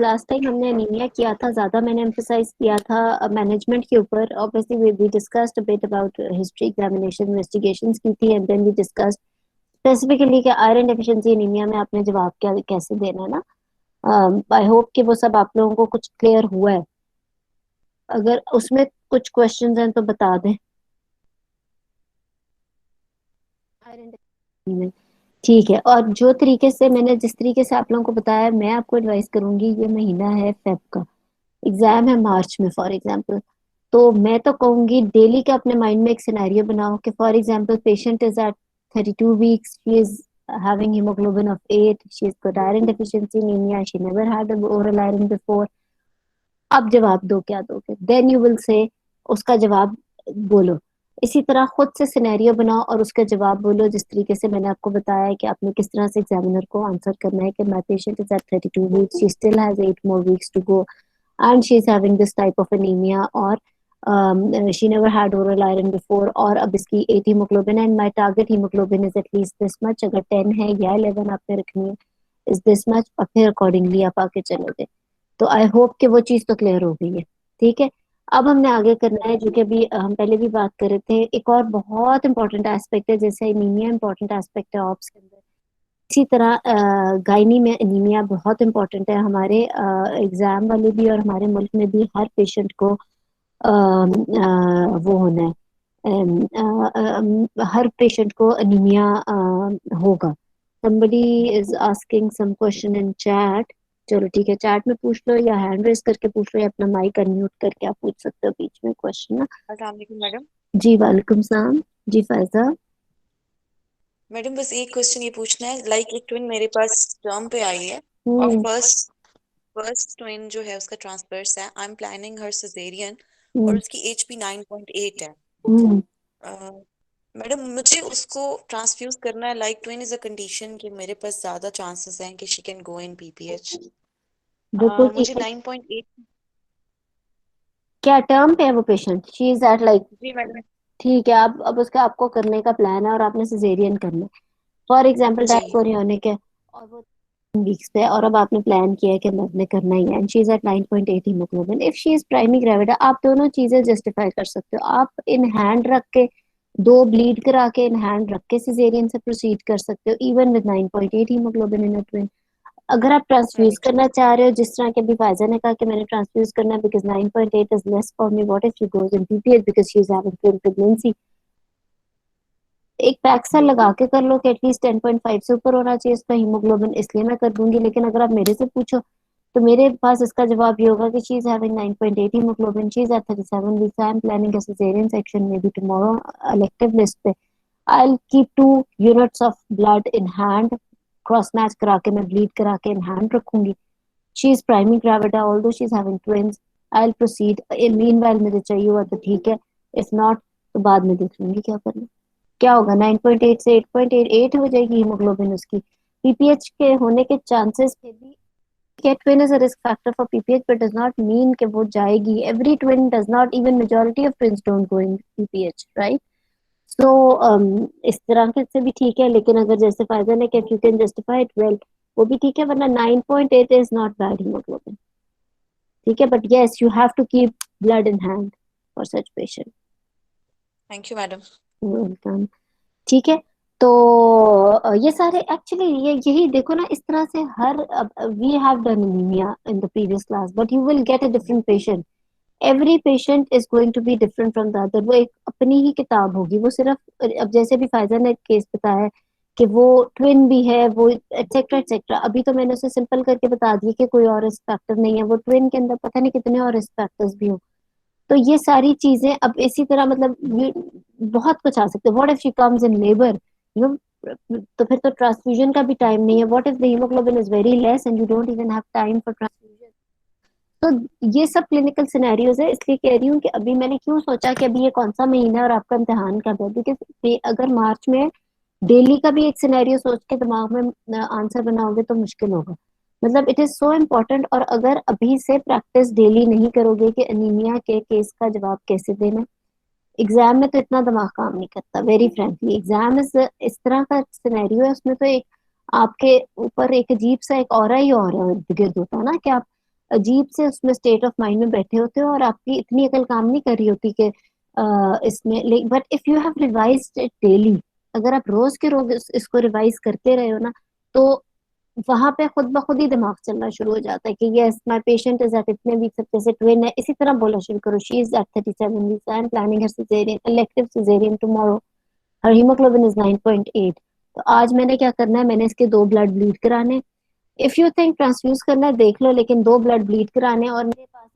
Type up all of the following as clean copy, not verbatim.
Last time हमने anaemia किया था, ज्यादा मैंने एम्फेसाइज किया था मैनेजमेंट के ऊपर। Obviously we discussed a bit about history, examination, investigations की थी, and then we discussed specifically कि आयरन डेफिशिएंसी एनीमिया में आपने जवाब क्या कैसे देना है ना। आई होप कि वो सब आप लोगों को कुछ क्लियर हुआ है। अगर उसमें कुछ क्वेश्चंस हैं तो बता दें। आयरन डेफिशिएंसी में ठीक है। और जो तरीके से मैंने जिस तरीके से आप लोगों को बताया, मैं आपको एडवाइस करूंगी, ये महीना है फेब का, एग्जाम है मार्च में फॉर एग्जाम्पल, तो मैं तो कहूंगी डेली का अपने माइंड में एक सिनेरियो बनाओ कि for example patient is at 32 weeks, she is having hemoglobin of 8, she has got iron deficiency anemia, she never had oral iron before। अब जवाब दो, क्या दोगे? देन यू विल से उसका जवाब बोलो। इसी तरह खुद से सिनेरियो बनाओ और उसका जवाब बोलो, जिस तरीके से मैंने आपको बताया है कि आपने किस तरह से एग्जामिनर को आंसर करना है कि my patient is at 32 weeks, she still has 8 more weeks to go and she is having this type of anemia, और she never had oral iron before, और अब इसकी 8 hemoglobin है, and my target hemoglobin is at least this much, अगर 10 है या 11 आपने रखनी है is this much, और फिर अकॉर्डिंगली आप आके चलोगे। तो आई होप कि वो चीज तो क्लियर हो गई है। ठीक है। अब हमने आगे करना है, जो कि अभी हम पहले भी बात कर रहे थे, एक और बहुत इंपॉर्टेंट एस्पेक्ट है। जैसे एनीमिया इंपॉर्टेंट एस्पेक्ट है ऑप्स के अंदर, इसी तरह गायनी में एनीमिया बहुत इंपॉर्टेंट है। हमारे एग्जाम वाले भी और हमारे मुल्क में भी हर पेशेंट को वो होना है, हर पेशेंट को एनीमिया होगा। somebody is asking some question in chat। चलो ठीक है, चैट में पूछ लो या हैंड रेस करके पूछ लो या अपना माइक अनम्यूट करके आप पूछ सकते हो बीच में क्वेश्चन ना। अस्सलाम वालेकुम मैडम। जी वालेकुम सलाम। जी फैजा। मैडम बस एक क्वेश्चन ये पूछना है, लाइक एक ट्विन मेरे पास टर्म पे आई है और हम्म। फर्स्ट फर्स्ट ट्विन जो है उसका ट्रांसफर्स है। आई एम प्लानिंग हर सिजेरियन और हम्म। उसकी एचपी 9.8 है। हम्म। अ, मैडम मुझे उसको ट्रांसफ्यूज करना है, like twin is a condition कि मेरे पास ज्यादा चांसेस हैं कि she can go in PPH. बिल्कुल ठीक मुझे है। 9.8। क्या टर्म पे है वो patient? She is at like, जी मैडम। ठीक है। अब उसका आपको करने का प्लान है और आपने सिजेरियन करना है फॉर एग्जाम्पल, जी डायकोरियोनिक है और वो वीक्स पे है, और अब आपने प्लान किया है कि आपने करना ही है, and she is at 9.8 haemoglobin, if she is primary gravid, आप दोनों चीजें जस्टिफाई कर सकते हो। आप इन हैंड रख के, दो ब्लीड करा के इन हैंड रख के सिजेरियन से प्रोसीड कर सकते हो even with 9.8 haemoglobin in a twin. अगर आप ट्रांसफ्यूज राइट। करना चाह रहे हो, जिस तरह के अभी फायजा ने कहा कि मैंने ट्रांसफ्यूज करना है because 9.8 is less for me, what if she goes in PPH because she is having twin pregnancy, एक पैक्सल लगा के कर लो कि एटलीस्ट 10.5 से ऊपर होना चाहिए इसका हीमोग्लोबिन, इसलिए मैं कर दूंगी। लेकिन अगर आप मेरे से पूछो तो मेरे पास इसका जवाब ये होगा कि she is having 9.8 haemoglobin, she is at 37 weeks, I am planning a caesarean section maybe tomorrow, elective list पे। I will keep 2 units of blood in hand, cross match करा के मैं ब्लीड करा के इन हैंड रखूंगी। She is primary gravida although she is having twins, I will proceed. Meanwhile मुझे चाहिए हुआ तो ठीक है, इफ नॉट तो बाद में देख लूंगी क्या करना। क्या होगा, 9.8 से 8.88 हो जाएगी हीमोग्लोबिन उसकी। पीपीएच के होने के चांसेस के भी, के twin is a risk factor for PPH but does not mean कि वो जाएगी। Every twin does not, even majority of twins don't go in PPH, right? So इस तरह के से भी ठीक है, लेकिन अगर जैसे फायदा ने कि you can justify it well, वो भी ठीक है, वरना 9.8 इज नॉट बैड हीमोग्लोबिन। ठीक है, but yes you have to keep blood in hand for such patient. Thank you madam. Welcome. ठीक है। तो ये सारे एक्चुअली ये यही देखो ना, इस तरह से हर, we have done anemia in the previous class but you will get a different patient. Every patient is going to be different from the other, वो एक अपनी ही किताब होगी। वो सिर्फ, अब जैसे भी फायजा ने केस बताया है कि वो ट्विन भी है, वो एक्सेट्रा एक्सेट्रा, अभी तो मैंने उसे सिंपल करके बता दिया कि कोई और रिस्क फैक्टर नहीं है, वो ट्विन के अंदर पता नहीं कितने और रिस्क फैक्टर्स भी हो। तो ये सारी चीजें अब इसी तरह मतलब बहुत कुछ आ सकते हैं। What if she comes in labour, you know, तो फिर तो ट्रांसफ्यूजन का भी टाइम नहीं है। What if the haemoglobin is very less and you don't even have time for transfusion. तो ये सब क्लिनिकल सिनेरियोज है, इसलिए कह रही हूँ कि अभी मैंने क्यों सोचा कि अभी ये कौन सा महीना है और आपका इम्तिहान कब है, बिकॉज अगर मार्च में डेली का भी एक सिनेरियो सोच के दिमाग में आंसर बनाओगे तो मुश्किल होगा। मतलब इट इज सो इम्पोर्टेंट, और अगर अभी से प्रैक्टिस डेली नहीं करोगे कि अनीमिया के केस का जवाब कैसे देना, एग्जाम में तो इतना दिमाग काम नहीं करता। वेरी फ्रेंकली, एग्जाम इस तरह का सिनेरियो है, उसमें तो एक आपके ऊपर एक अजीब सा एक ऑरा ही और इर्द गिर्द होता है ना, कि आप अजीब से उसमें स्टेट ऑफ माइंड में बैठे होते हो और आपकी इतनी अकल काम नहीं कर रही होती कि इसमें, but if you have revised it daily, अगर आप रोज के रोज इसको रिवाइज करते रहे हो ना, तो वहां पे खुद ब खुद ही दिमाग चलना शुरू हो जाता है कि yes my patient is at इतने वीक्स, जैसे ट्विन है, इसी तरह बोलना शुरू करो, she is at 37 weeks, I am planning her caesarean, elective caesarean tomorrow, her haemoglobin is 9.8। तो आज मैंने क्या करना है, मैंने इसके 2 ब्लड ब्लीड कराने, इफ यू थिंक ट्रांसफ्यूज करना है देख लो, लेकिन 2 ब्लड ब्लीड कराने, और मेरे पास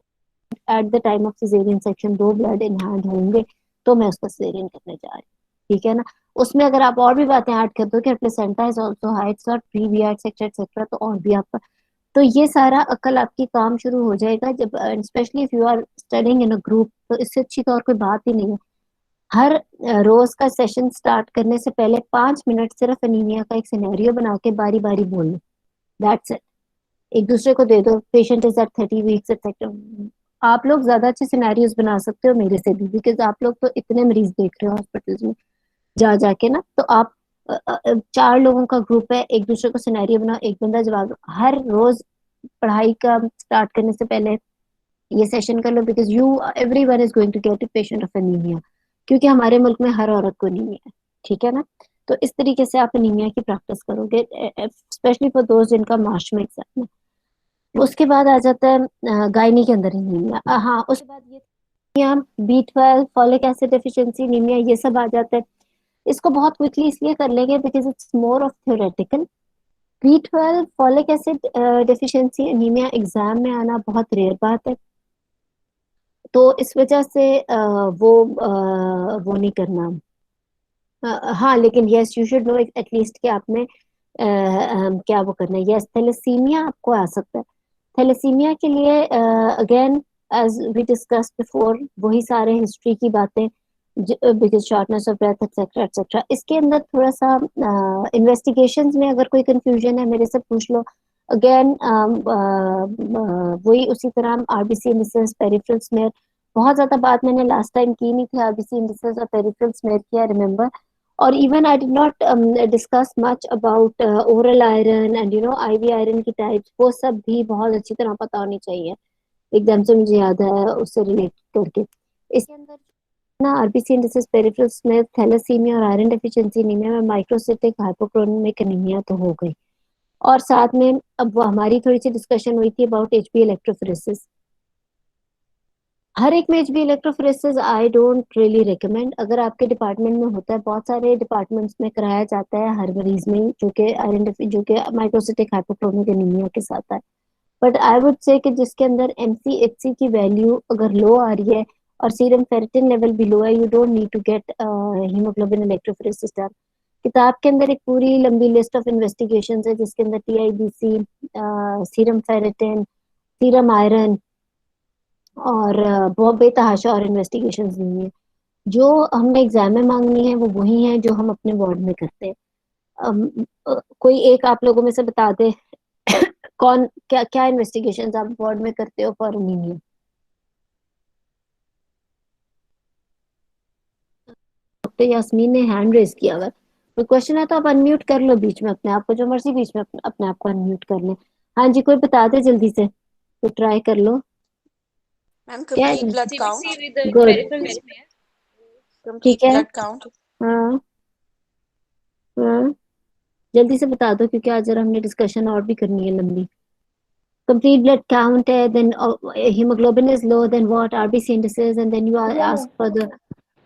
at the time of caesarean section 2 blood in hand होंगे, तो मैं उसका सिजेरियन करने जा रही हूँ, ठीक है ना। उसमें अगर आप और भी बातें ऐड कर दो कि प्लेसेंटा इज आल्सो हाइट्स और प्री एक्सेट्रा एक्सेट्रा, तो और भी आपका, तो ये सारा अकल आपकी काम शुरू हो जाएगा जब, especially if you are studying in a group, तो इससे अच्छी तो और कोई बात ही नहीं है। हर रोज का सेशन स्टार्ट करने से पहले 5 मिनट सिर्फ अनीमिया का एक सिनेरियो बना के बारी बारी बोलो, दैट्स इट। एक दूसरे को दे दो, patient is at 30 weeks etcetera. आप लोग ज्यादा अच्छे सिनेरियोज बना सकते हो मेरे से भी, बिकॉज आप लोग तो इतने मरीज देख रहे हो हॉस्पिटल्स में जा जाके ना, तो आप 4 लोगों का ग्रुप है, एक दूसरे को सिनेरियो बनाओ, एक बंदा जवाब दो। हर रोज पढ़ाई का स्टार्ट करने से पहले ये सेशन कर लो, because you everyone is going to get a patient of anaemia, क्योंकि हमारे मुल्क में हर औरत को एनीमिया है, ठीक है ना। तो इस तरीके से आप एनीमिया की प्रैक्टिस करोगे, स्पेशली फॉर दोस्त जिनका मार्च में एग्जाम है। उसके बाद आ जाता है गायनी के अंदर एनीमिया, हाँ उसके बाद ये B12, folic acid deficiency anaemia, ये सब आ जाता है। इसको बहुत क्विकली इसलिए कर लेंगे because it's more of theoretical. B12 folic acid deficiency anaemia exam में आना बहुत रेयर बात है, तो इस वजह से वो नहीं करना। हाँ लेकिन yes you should know at least कि आपने क्या वो करना है। यस थैलेसीमिया आपको आ सकता है, थैलेसीमिया के लिए again as we discuss before, वही सारे हिस्ट्री की बातें, because shortness of breath etcetera etcetera. इसके अंदर थोड़ा सा इन्वेस्टिगेशंस में अगर कोई कंफ्यूजन है मेरे से पूछ लो। अगेन वही उसी तरह आरबीसी इंडिसेस, पेरिफेरल स्मेयर, बहुत ज्यादा बात मैंने लास्ट टाइम की नहीं थी आरबीसी इंडिसेस और पेरिफेरल स्मेयर की, आई रिमेम्बर। और even I did not discuss much about oral iron and IV iron की टाइप्स, वो सब भी बहुत अच्छी तरह पता होनी चाहिए, एकदम से मुझे याद है उससे रिलेट करके। इसके अंदर ना RBC indices, peripheral smear, thalassaemia और आयरन डेफिशिएंसी एनीमिया में माइक्रोसिटिक हाइपोक्रोमिक एनीमिया तो हो गई। और साथ में अब वो हमारी थोड़ी सी डिस्कशन हुई थी अबाउट एचबी इलेक्ट्रोफोरेसिस। हर एक में HB electrophoresis I don't really recommend, अगर आपके डिपार्टमेंट में होता है, बहुत सारे डिपार्टमेंट्स में कराया जाता है हर मरीज में जो कि जो कि माइक्रोसिटिक हाइपोक्रोमिक एनीमिया के साथ है। बट आई वुड से कि जिसके अंदर एमसीएचसी की वैल्यू अगर लो आ रही है और सीरम फेरेटिन लेवल भी लो है, you don't need to get haemoglobin electrophoresis done. किताब के अंदर एक पूरी लंबी लिस्ट ऑफ इन्वेस्टिगेशन है जिसके अंदर TIBC, serum ferritin, serum iron और बहुत बेतहाशा और इन्वेस्टिगेशन नहीं है। जो हमने एग्जाम में मांगनी है वो वही है जो हम अपने वार्ड में करते हैं। कोई एक आप लोगों में से बता दे कौन क्या क्या इन्वेस्टिगेशंस आप वार्ड में करते हो फॉर एनीमिया। डॉक्टर यास्मीन ने हैंड रेज किया हुआ है, कोई क्वेश्चन है तो आप अनम्यूट कर लो बीच में अपने आप को, जो मर्जी बीच में अपने आप को अनम्यूट कर ले। हाँ जी कोई बता दे जल्दी से, तो ट्राई कर लो। मैम क्या complete blood CBC count, with the good, peripheral smear. ठीक कंप्लीट है। Blood count. हाँ हाँ जल्दी से बता दो क्योंकि आज जरा हमने डिस्कशन और भी करनी है लंबी। complete blood count है, then hemoglobin is low, then what RBC indices, and then you are asked for the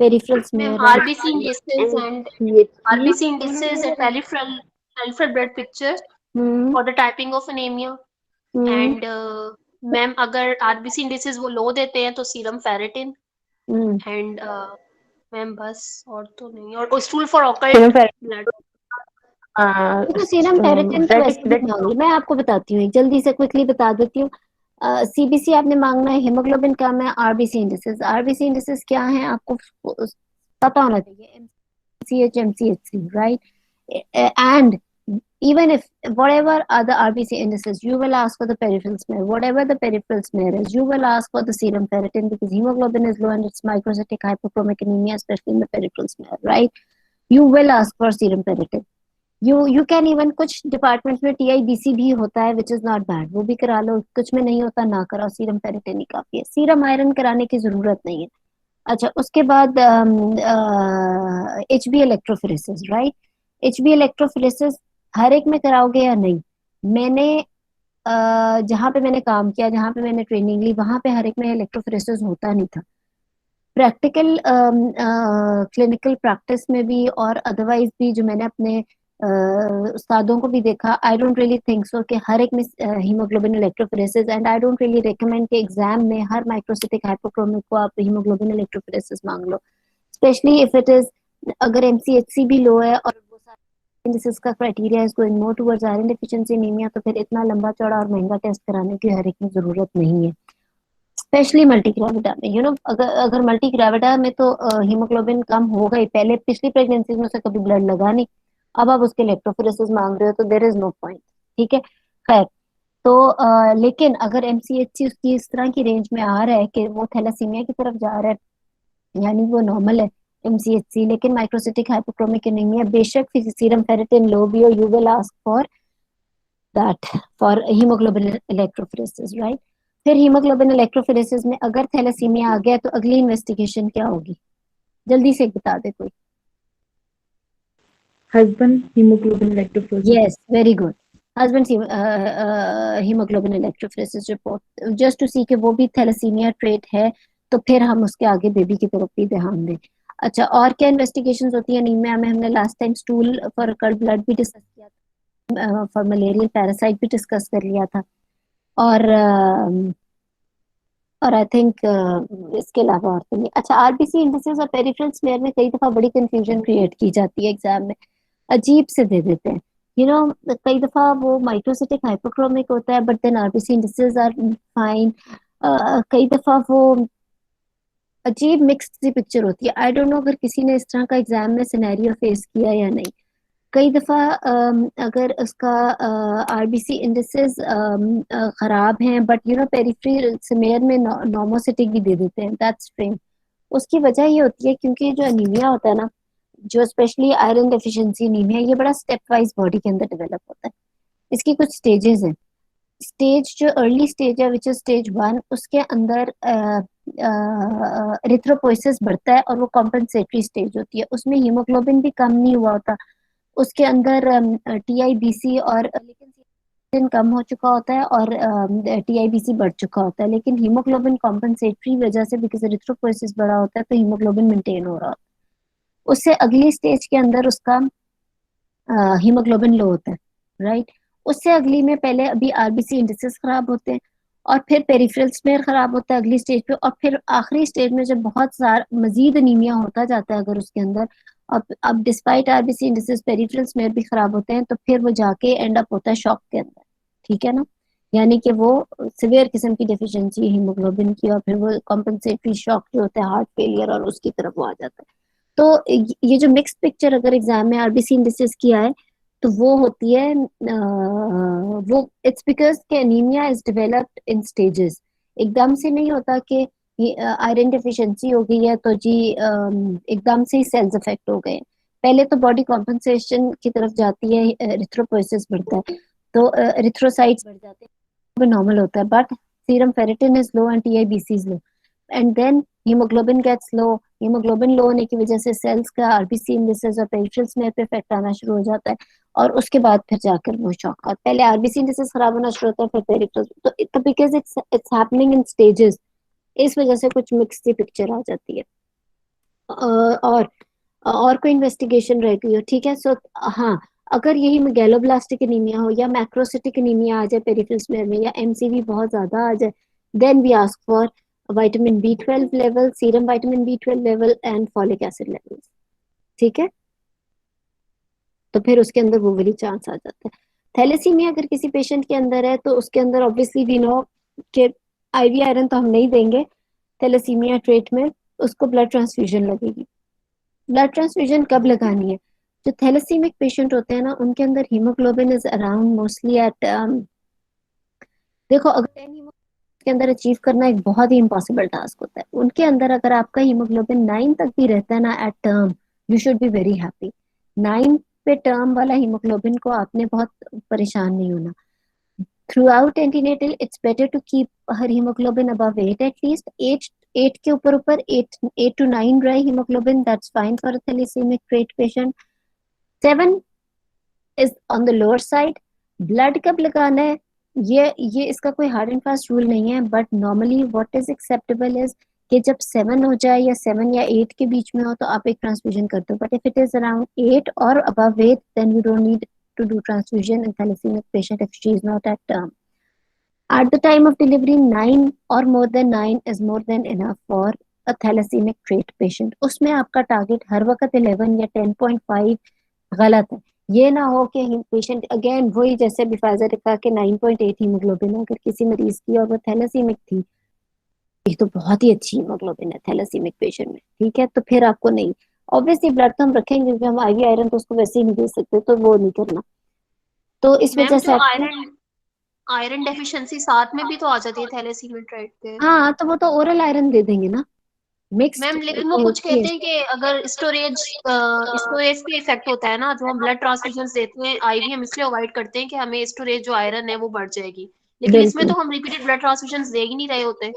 peripheral Ma'am, smear, right? RBC indices and CHP. RBC indices and peripheral blood picture hmm for the typing of anemia. Hmm And ma'am अगर RBC indices वो लो देते हैं तो serum ferritin hmm and ma'am बस और तो नहीं, और स्टूल फॉर ऑकल्ट ब्लड। देखो सीरम फेरेटिन तो वैसे भी मांगी, मैं आपको बताती हूँ जल्दी से क्विकली बता देती हूँ। सीबीसी आपने मांगना है, हीमोग्लोबिन कम है, आरबीसी इंडिसेस, आरबीसी इंडिसेस क्या है आपको पता होना चाहिए, MCH MCH three, right. And even if whatever are the RBC indices, you will ask for the peripheral smear. Whatever the peripheral smear is, you will ask for the serum ferritin because hemoglobin is low and it's microcytic hypochromic anemia, especially in the peripheral smear, right? You will ask for serum ferritin. You can even, कुछ departments में TIBC भी होता है which is not bad, वो भी करा लो, कुछ में नहीं होता ना कराओ, सीरम फेरिटिन ही काफी है, सीरम आयरन कराने की जरूरत नहीं है। अच्छा, उसके बाद H B electrophoresis, right. H B electrophoresis हर एक में कराओगे या नहीं? मैंने जहाँ पे मैंने काम किया, जहाँ पे मैंने ट्रेनिंग ली, वहां पे हर एक में इलेक्ट्रोफोरेसिस होता नहीं था। प्रैक्टिकल क्लिनिकल प्रैक्टिस में भी और अदरवाइज भी जो मैंने अपने उस्तादों को भी देखा, I don't really think so कि हर एक में haemoglobin electrophoresis, and I don't really recommend कि एग्जाम में हर माइक्रोसिटिक हाइपोक्रोमिक को आप हीमोग्लोबिन इलेक्ट्रोफोरेसिस मांग लो, स्पेशली इफ इट इज, अगर एमसीएचसी भी लो है और वो सारे डिसीज का criteria is going more towards iron deficiency anaemia, तो फिर इतना लंबा चौड़ा और महंगा टेस्ट कराने की हर एक में जरूरत नहीं है, स्पेशली मल्टी ग्रेविटा में। अगर अगर मल्टी ग्रेविटा में तो हीमोग्लोबिन कम होगा ही, पहले पिछली प्रेगनेंसी में उसे कभी ब्लड लगा नहीं, अब आप उसके इलेक्ट्रोफोरेसिस मांग रहे हो तो देर इज नो पॉइंट। ठीक है, खैर। तो लेकिन अगर एमसीएचसी उसकी इस तरह की रेंज में आ रहा है कि वो थैलासीमिया की तरफ जा रहा है, यानी वो नॉर्मल है एमसीएचसी, लेकिन माइक्रोसिटिक हाइपोक्रोमिक एनीमिया, बेशक सीरम फेरिटिन लो भी हो, you will ask for that, for haemoglobin electrophoresis, right. फिर हीमोग्लोबिन इलेक्ट्रोफोरेसिस में अगर थैलेसीमिया आ गया तो अगली इन्वेस्टिगेशन क्या होगी? जल्दी से बता दे कोई। Husband haemoglobin electrophoresis. Yes, very good. Husband haemoglobin electrophoresis report, just to see कि वो भी थैलेसीमिया ट्रेट है, तो फिर हम उसके आगे बेबी की तरफ भी ध्यान दें। अच्छा, और क्या इन्वेस्टिगेशंस होती है एनीमिया में? हमने last time stool for occult blood भी डिस्कस किया था, फॉर मलेरियल पैरासाइट भी डिस्कस कर लिया था, और आई थिंक इसके अलावा और तो नहीं। अच्छा, आरबीसी इंडिसेस और पेरिफेरल स्मेयर में कई दफा बड़ी कंफ्यूजन क्रिएट की जाती है एग्जाम में, अजीब से दे देते हैं। कई दफा वो माइक्रोसिटिक हाइपोक्रोमिक होता है but then RBC indices are fine, कई दफा वो अजीब मिक्स्ड सी पिक्चर होती है। आई डोंट नो अगर किसी ने इस तरह का एग्जाम में सिनेरियो फेस किया या नहीं। कई दफा अगर उसका आरबीसी इंडिसेस खराब हैं बट पेरिफेरल स्मेयर में नॉर्मोसिटिक भी दे देते हैं, दैट्स स्ट्रेंज। उसकी वजह ये होती है क्योंकि जो अनीमिया होता है ना, जो स्पेशली आयरन डेफिशिएंसी अनीमिया, ये बड़ा स्टेप वाइज बॉडी के अंदर डेवलप होता है। इसकी कुछ स्टेजेस हैं। स्टेज जो अर्ली स्टेज है विच इज स्टेज 1, उसके अंदर एरिथ्रोपोइसिस बढ़ता है और वो कॉम्पेंसेटरी स्टेज होती है, उसमें हीमोग्लोबिन भी कम नहीं हुआ होता, उसके अंदर टीआईबीसी और लेकिन कम हो चुका होता है और टीआईबीसी बढ़ चुका होता है, लेकिन हीमोग्लोबिन कॉम्पेंसेटरी वजह से, बिकॉज एरिथ्रोपोइसिस बढ़ा होता है तो हीमोग्लोबिन मेंटेन हो रहा होता है। उससे अगली स्टेज के अंदर उसका हीमोग्लोबिन लो होता है, राइट। उससे अगली में पहले अभी आरबीसी इंडिसेस खराब होते हैं और फिर पेरिफेरल स्मेयर खराब होता है अगली स्टेज पे, और फिर आखिरी स्टेज में जब बहुत सारा मजीद अनीमिया होता जाता है अगर उसके अंदर, अब despite RBC indices peripheral smear भी खराब होते हैं, तो फिर वो जाके एंड अप होता है शॉक के अंदर। ठीक है ना, यानी कि वो सिवियर किस्म की डेफिशिएंसी हीमोग्लोबिन की, और फिर वो कॉम्पेंसेटरी शॉक जो होता है हार्ट फेलियर, और उसकी तरफ वो आ जाता है। तो ये जो मिक्स पिक्चर अगर एग्जाम में आरबीसी इंडिसेस की आए तो वो होती है, वो इट्स बिकॉज के anaemia is developed in stages, एकदम से नहीं होता कि आयरन डेफिशिएंसी हो गई है तो जी एकदम से ही सेल्स इफेक्ट हो गए। पहले तो बॉडी कॉम्पेंसेशन की तरफ जाती है, एरिथ्रोपोइसिस बढ़ता है तो एरिथ्रोसाइट्स बढ़ जाते हैं, वो नॉर्मल होता है, but serum ferritin is low and TIBC is low, and then haemoglobin gets low. Haemoglobin low होने की वजह से सेल्स का आरबीसी इंडिसेस और पेरिफेरल स्मेयर पे इफेक्ट आना शुरू हो जाता है, और उसके बाद फिर जाकर वो शॉक आता है। पहले आरबीसी इंडिसेस खराब होना शुरू होता है, फिर पेरिफेरल, तो because it's happening in stages, इस वजह से कुछ मिक्स सी पिक्चर आ जाती है। और कोई इन्वेस्टिगेशन रह गई हो, ठीक है। सो हाँ, अगर यही गैलोब्लास्टिक एनीमिया हो या मैक्रोसिटिक एनीमिया आ जाए पेरिफेरल स्मेयर में, या एमसीवी बहुत ज्यादा आ जाए, then we ask for vitamin B12 level, serum vitamin B12 level and folic acid level. ठीक है, तो फिर उसके अंदर वो वाली चांस आ जाता है। थैलेसीमिया अगर किसी पेशेंट के अंदर है तो उसके अंदर ऑब्वियसली वी नो कि आईवी आयरन तो हम नहीं देंगे थैलेसीमिया ट्रेट में, उसको ब्लड ट्रांसफ्यूजन लगेगी। ब्लड ट्रांसफ्यूजन कब लगानी है? जो थैलेसीमिक पेशेंट होते हैं ना, उनके अंदर haemoglobin is around mostly eight, देखो अगर 10 हीमोग्लोबिन के अंदर अचीव करना एक बहुत ही इम्पॉसिबल टास्क होता है, उनके अंदर अगर आपका हीमोग्लोबिन 9 तक भी रहता है ना at term, you should be very happy. 9 पे टर्म वाला हीमोग्लोबिन को आपने बहुत परेशान नहीं होना। Throughout antenatal it's better to keep her haemoglobin above 8 at least. 8 के ऊपर 8 to 9 dry haemoglobin, that's fine for a thalassaemic trait patient. 7 is on the lower side. Blood कब लगाना है, ये इसका कोई हार्ड एंड फास्ट रूल नहीं है, but normally what is acceptable is कि जब 7 हो जाए या 7 या 8 के बीच में हो तो आप एक ट्रांसफ्यूजन कर दो, but if it is around 8 और above 8 then you don't need to do transfusion in thalassemia patient if she is not at term. At the time of delivery, 9 or more than 9 is more than enough for a thalassemic trait patient. उसमें आपका target हर वक्त 11 या 10.5 गलत है। ये ना हो कि पेशेंट अगेन वही जैसे अभी फाइजर ने कहा कि 9.8 हीमोग्लोबिन अगर किसी मरीज की और वो थैलेसीमिक थी, ये तो बहुत ही अच्छी हीमोग्लोबिन है थैलेसीमिक पेशेंट में, ठीक है, तो फिर आपको नहीं, ऑब्वियसली ब्लड तो हम रखेंगे क्योंकि हम आईवी आयरन तो उसको वैसे ही नहीं दे सकते, तो वो नहीं करना। तो इस वजह मैम से जो आयरन डेफिशिएंसी साथ में भी तो आ जाती है थैलेसीमिया ट्राइट के। हाँ, तो वो तो ओरल आयरन दे देंगे ना, मिक्स्ड मैम लेकिन वो तो कुछ होती है। कहते हैं कि अगर स्टोरेज पे इफेक्ट होता है ना, जो हम ब्लड ट्रांसफ्यूजन देते हैं आईवी, हम इसलिए अवॉइड करते हैं कि हमें स्टोरेज जो आयरन है वो बढ़ जाएगी, लेकिन इसमें बिल्कुल तो हम रिपीटेड ब्लड ट्रांसफ्यूजन दे ही नहीं रहे होते।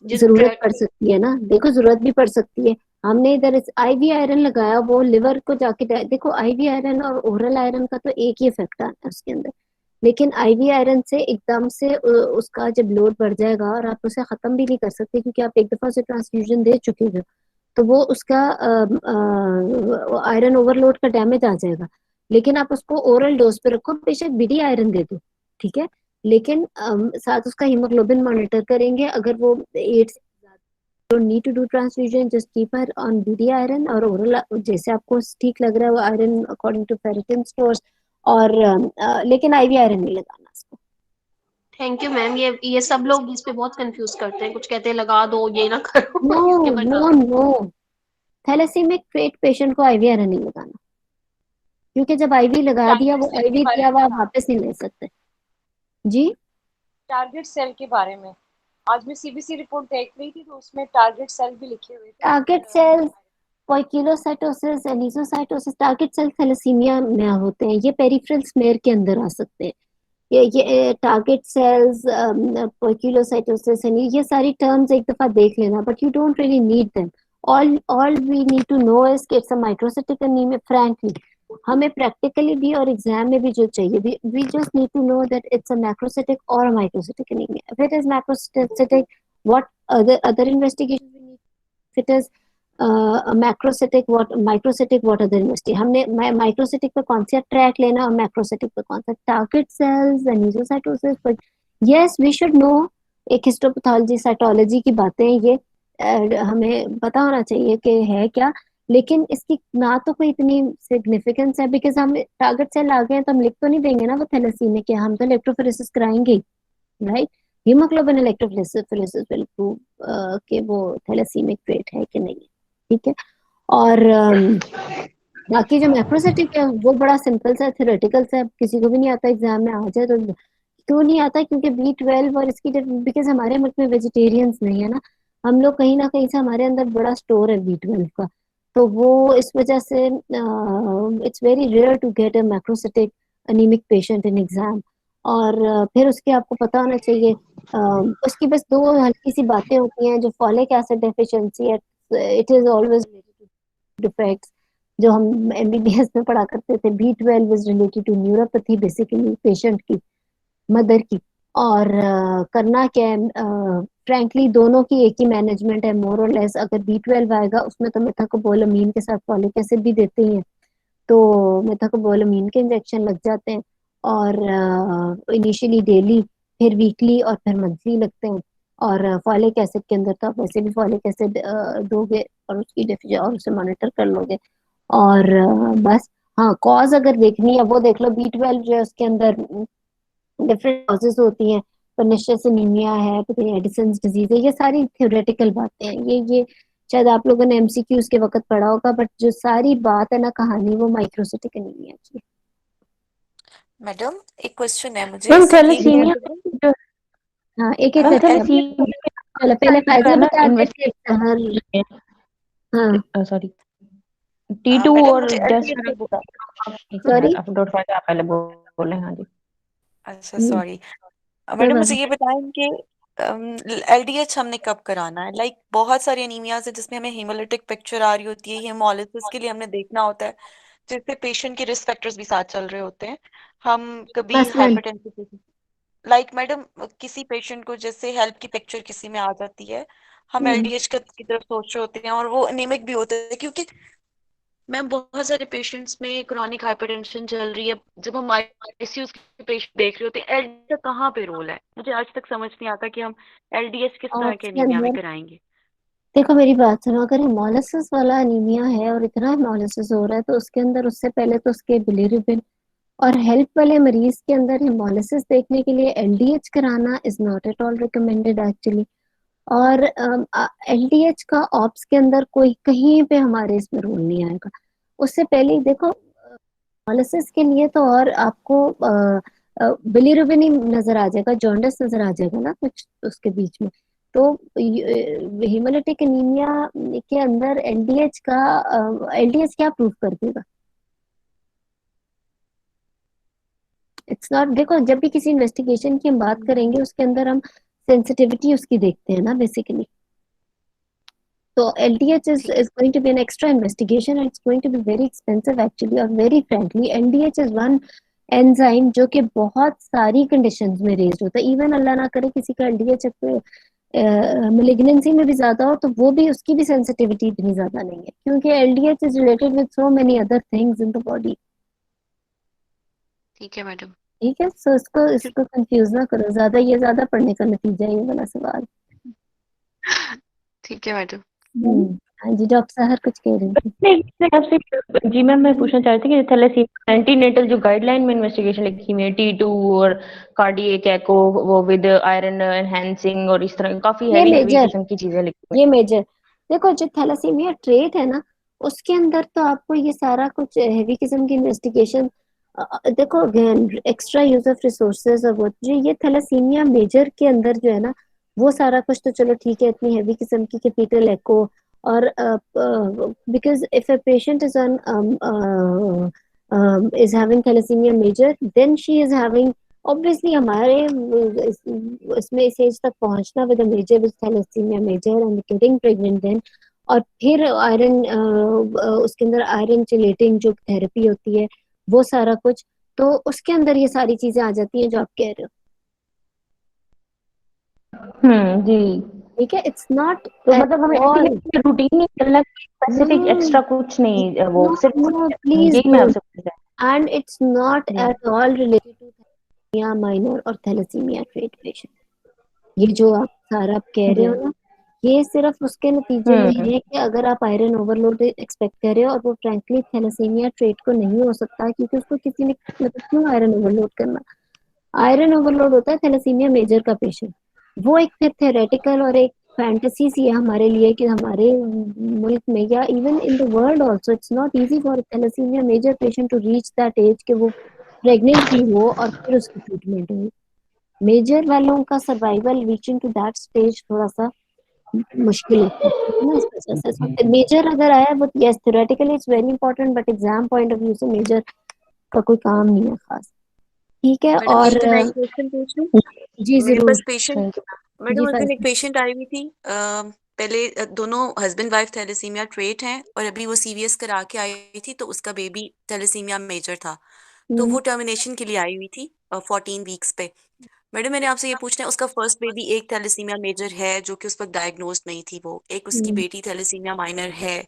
जरूरत पड़ सकती है ना, देखो जरूरत भी पड़ सकती है। हमने इधर आईवी आयरन लगाया, वो लिवर को जाके देखो, आईवी आयरन और ओरल आयरन का तो एक ही इफेक्ट आता है उसके अंदर, लेकिन आईवी आयरन से एकदम से उसका जब लोड बढ़ जाएगा और आप उसे खत्म भी नहीं कर सकते क्योंकि आप एक दफा उसे ट्रांसफ्यूजन दे चुके हो, तो वो उसका आयरन ओवरलोड का डैमेज आ जाएगा। लेकिन आप उसको ओरल डोज पे रखो, बेशक बीडी आयरन दे दो, ठीक है, लेकिन साथ उसका हीमोग्लोबिन मॉनिटर करेंगे। अगर वो 8 से don't need to do transfusion, just keep her on BD iron और oral जैसे आपको ठीक लग रहा है वो iron according to ferritin stores, और लेकिन आईवी आयरन नहीं लगाना इसको। Thank you ma'am. ये सब लोग इस पे बहुत कंफ्यूज करते हैं, कुछ कहते हैं लगा दो, ये ना करो नो इसके नो बजाय। नो, थैलेसीमिक ट्रेट पेशेंट को आईवी आयरन नहीं लगाना, क्योंकि जब आईवी लगा दिया वो टारगेट सेल के आईवी बारे दिया में हुआ आप था, वापस नहीं ले सकते। जी, टारगेट सेल के बारे में आज मैं सीबीसी रिपोर्ट देख रही थी, तो उसमें टारगेट सेल भी लिखे हुए थे target cells poikilocytosis, anisocytosis, target cell thalassaemia में होते हैं, ये पेरिफेरल स्मेयर के अंदर आ सकते हैं। ये टारगेट सेल्स, पोइकिलोसाइटोसिस, ये सारी टर्म्स एक दफा देख लेना, but you don't really need them. All we need to know is कि it's a microcytic anaemia. Frankly हमें प्रैक्टिकली भी और एग्जाम में भी जो चाहिए, we just need to know that it's a macrocytic और microcytic anaemia. If it is macrocytic, what other investigations we need? If it is macrocytic, what microcytic, what other university, हमने microcytic पे कौन सा track लेना और macrocytic पे कौन सा, target cells, anisocytosis, but yes we should know. एक हिस्टोपैथोलॉजी साइटोलॉजी की बातें ये हमें पता होना चाहिए कि है क्या, लेकिन इसकी ना तो कोई इतनी सिग्निफिकेंस है, बिकॉज हम टारगेट सेल आ गए हैं तो हम लिख तो नहीं देंगे ना वो थैलेसीमिया के, हम तो इलेक्ट्रोफोरेसिस कराएंगे, right. Haemoglobin electrophoresis will prove कि वो थैलेसीमिक ट्रेट है कि नहीं, ठीक है। और बाकी जो मैक्रोसाइटिक है वो बड़ा सिंपल सा थ्योरेटिकल सा, किसी को भी नहीं आता, एग्जाम में आ जाए तो। क्यों नहीं आता? क्योंकि B12 और इसकी, बिकॉज हमारे मुल्क में वेजिटेरियंस नहीं है ना, हम लोग कहीं ना कहीं से हमारे अंदर बड़ा स्टोर है B12 का, तो वो इस वजह से it's very rare to get a macrocytic anaemic patient in exam. और फिर उसके आपको पता होना चाहिए, उसकी बस दो हल्की सी बातें होती हैं, जो फॉलिक एसिड डेफिशिएंसी है, इट इज ऑलवेज डिफेक्ट्स जो हम एमबीबीएस में पढ़ा करते थे। B12 is related to neuropathy basically patient की, मदर की। और करना क्या है, फ्रैंकली दोनों की एक ही मैनेजमेंट है मोर और लेस। अगर B12 आएगा उसमें तो मेथाकोबोलामीन के साथ फॉलिक एसिड भी देते ही हैं, तो मेथाकोबोलामीन के इंजेक्शन लग जाते हैं, और इनिशियली डेली, फिर वीकली और फिर मंथली लगते हैं। और फॉलिक एसिड के अंदर तो आप वैसे भी फॉलिक एसिड दोगे और उसकी डेफिशिएंसी और उसे मॉनिटर कर लोगे। और बस, हाँ, कॉज अगर देखनी है वो देख लो। B12 जो है उसके अंदर डिफरेंट कॉजेज होती हैं, पर्निशियस एनीमिया है, पता नहीं एडिसन्स डिजीज है, ये सारी थ्योरेटिकल बातें हैं। ये शायद आप लोगों ने एमसीक्यूज के वक्त पढ़ा होगा, बट जो सारी बात है ना कहानी, वो माइक्रोसिटिक एनीमिया की। मैडम एक क्वेश्चन है मुझे, मैम जैसे कि थैलेसीमिया जो हाँ, एक एक मैम करके आप थैलेसीमिया चलो पहले फायजा का ना बता दे, फिर इन्वेस्टिगेशन सहर। हाँ सॉरी T2 मैडम और मुझे जस्ट LDH का एक सॉरी, मिनट, डॉक्टर फाइजा आप पहले बोले। हाँ जी। अच्छा सॉरी कोई मैडम बात मुझे नहीं। ये बताएं कि एलडीएच हमने कब कराना है? लाइक बहुत सारी एनीमियाज है जिसमें हमें हीमोलिटिक पिक्चर आ रही होती है, हेमोलिसिस के लिए हमने देखना होता है, जिससे पेशेंट के रिस्क फैक्टर्स भी साथ चल रहे होते हैं। हम कभी मसलन हाइपरटेंसिव, लाइक मैडम किसी पेशेंट को जैसे हेल्प की पिक्चर किसी में आ जाती है, हम एलडीएच की तरफ सोच रहे होते हैं और वो एनीमिक भी होते हैं, क्योंकि मैम बहुत सारे पेशेंट्स में क्रोनिक हाइपरटेंशन चल रही है। जब हम आईसीयू के पेशेंट देख रहे होते हैं, एलडीएच का कहाँ पे रोल है? मुझे आज तक समझ नहीं आता कि हम एलडीएच किस तरह के आपके एनीमिया में अंदर, कराएंगे। देखो मेरी बात सुनो, अगर हेमोलिसिस वाला अनीमिया है और इतना हेमोलिसिस हो रहा है तो उसके अंदर उससे पहले तो उसके बिलिरुबिन, और हेल्प वाले मरीज के अंदर हेमोलिसिस देखने के लिए एलडीएच कराना is not at all recommended actually. और एलडीएच का ऑप्स के अंदर कोई कहीं पे हमारे इसमें रोल नहीं आएगा। उससे पहले ही देखो, हेमोलिसिस के लिए तो और आपको बिलिरुबिन ही नजर आ जाएगा, जॉन्डिस नजर आ जाएगा ना कुछ उसके बीच में। तो हेमोलिटिक एनीमिया के अंदर एलडीएच क्या प्रूव कर देगा? It's not. देखो जब भी किसी इन्वेस्टिगेशन की हम बात करेंगे उसके अंदर हम सेंसिटिविटी उसकी देखते हैं ना बेसिकली। तो LDH is ठीक है। is going to be an extra investigation and it's going to be very expensive actually, और very frankly LDH is one enzyme जो कि बहुत सारी कंडीशंस में रेज होता है। इवन अल्लाह ना करे किसी का LDH malignancy में भी ज्यादा हो तो वो भी, उसकी भी सेंसिटिविटी इतनी ज्यादा नहीं है, क्योंकि LDH is related with so many other things in the body। ठीक है मैडम। ठीक है, सो इसको इसको कंफ्यूज ना करो ज्यादा, ये ज्यादा पढ़ने का नतीजा है ये वाला सवाल। ठीक है मैडम। हाँ जी, डॉक्टर साहर कुछ कह रही थी। मैं आपसे जी मैम, मैं पूछना चाह रही थी कि थैलेसीमिया एंटीनेटल जो गाइडलाइन में इन्वेस्टिगेशन लिखी हुई है T2 और कार्डियक एको, वो विद आयरन एनहांसिंग और इस तरह काफी ये हैवी हैवी मेजर किस्म की चीजें लिखी हुई ये मेजर देखो, जो थैलासीमिया ट्रेट है ना उसके अंदर तो आपको ये सारा कुछ हेवी किस्म की इन्वेस्टिगेशन, देखो एक्स्ट्रा यूज ऑफ रिसोर्सेज और वो जो ये थैलासीमिया मेजर के अंदर जो है ना वो सारा कुछ तो चलो ठीक है, इतनी हेवी किस्म की कैपिटल एको, और because if a patient is on is having thalassemia major, then she is having obviously हमारे इसमें इस एज तक पहुंचना with major with thalassaemia major and getting pregnant then, और फिर आयरन उसके अंदर आयरन चिलेटिंग जो थेरेपी होती है वो सारा कुछ, तो उसके अंदर ये सारी चीजें आ जाती हैं जो आप कह रहे हो। जी। ठीक है, इट्स नॉट तो एट मतलब हमें ऑल, रूटीन नहीं चलना, स्पेसिफिक एक्स्ट्रा कुछ नहीं, वो नो सिर्फ नो प्लीज यही मैं डोंट, आपसे पूछ एंड इट्स नॉट रहा at all related to thalassaemia minor और थैलेसीमिया ट्रेट पेशेंट। ये जो आप सारा आप कह रहे जी। हो ना, ये सिर्फ उसके नतीजे में है कि अगर आप आयरन ओवरलोड एक्सपेक्ट कर रहे हो, और वो फ्रैंकली थैलेसीमिया ट्रेट को नहीं हो सकता, क्योंकि उसको किसी ने मतलब क्यों आयरन ओवरलोड करना। आयरन ओवरलोड होता है थैलेसीमिया मेजर का पेशेंट। वो एक फिर थेरेटिकल और एक फैंटेसी सी है हमारे लिए कि हमारे मुल्क में या even in the world also it's not easy for thalassaemia major patient to reach that age कि वो प्रेग्नेंट भी हो और फिर उसकी ट्रीटमेंट हो। मेजर वालों का survival reaching to that stage थोड़ा सा मुश्किल होता है ना इस वजह से। So, मेजर अगर आया वो yes theoretically it's very important, but exam point of view से मेजर का कोई काम नहीं है खास। ठीक है, मैडम और एक मैं एक क्वेश्चन पूछूं? जी मेरे जरूर। पास पेशेंट, थैंक मैडम जी उस दिन एक फर्स्ट। पेशेंट आई हुई थी, पहले दोनों हस्बैंड वाइफ थैलेसीमिया ट्रेट हैं और अभी वो सीवीएस करा के आई थी, तो उसका बेबी थैलेसीमिया मेजर था, तो वो टर्मिनेशन के लिए आई हुई थी 14 वीक्स पे। मैडम मैंने आपसे ये पूछना है, उसका फर्स्ट बेबी एक थैलेसीमिया मेजर है जो कि उस वक्त डायग्नोज नहीं थी, वो एक उसकी बेटी थैलेसीमिया माइनर है।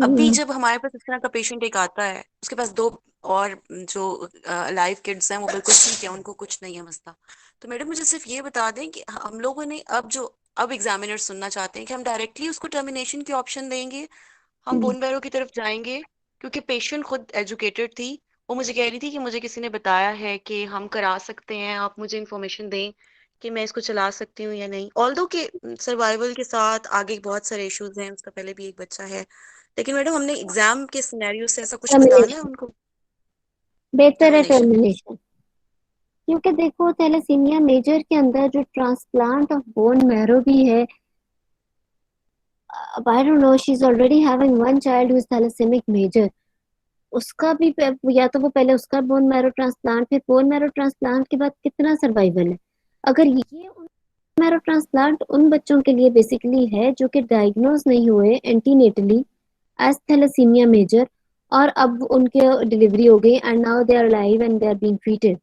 अभी जब हमारे पास इस तरह का पेशेंट एक आता है, उसके पास दो और जो लाइव किड्स हैं वो बिल्कुल ठीक है, उनको कुछ नहीं है मसला, तो मैडम मुझे सिर्फ ये बता दें कि हम लोगों ने अब एग्जामिनर सुनना चाहते हैं कि हम डायरेक्टली उसको टर्मिनेशन की ऑप्शन देंगे, हम बोन बैरो की तरफ जाएंगे? क्योंकि पेशेंट खुद एजुकेटेड थी, वो मुझे कह रही थी कि मुझे किसी ने बताया है कि हम करा सकते हैं, आप मुझे इन्फॉर्मेशन दें कि मैं इसको चला सकती हूँ या नहीं। ऑल्दो के सर्वाइवल के साथ आगे बहुत सारे इश्यूज हैं, उसका पहले भी एक बच्चा है, लेकिन मैडम हमने एग्जाम के सिनेरियो से ऐसा कुछ बताना है टर्मिनेशन उनको। बेहतर है, टर्मिनेशन। टर्मिनेशन। क्योंकि देखो थैलेसीमिया मेजर के अंदर जो ट्रांसप्लांट ऑफ बोन मैरो भी है, I don't know, she's already having one child who is thalassaemic major. उसका भी या तो वो पहले उसका बोन मैरो ट्रांसप्लांट, फिर बोन मैरो ट्रांसप्लांट के बाद कितना सर्वाइवल है। अगर ये मैरो ट्रांसप्लांट उन बच्चों के लिए बेसिकली है जो कि डायग्नोज नहीं हुए एंटीनेटली एज थैलेसीमिया मेजर, और अब उनके डिलीवरी हो गई and now they are alive and they are being treated,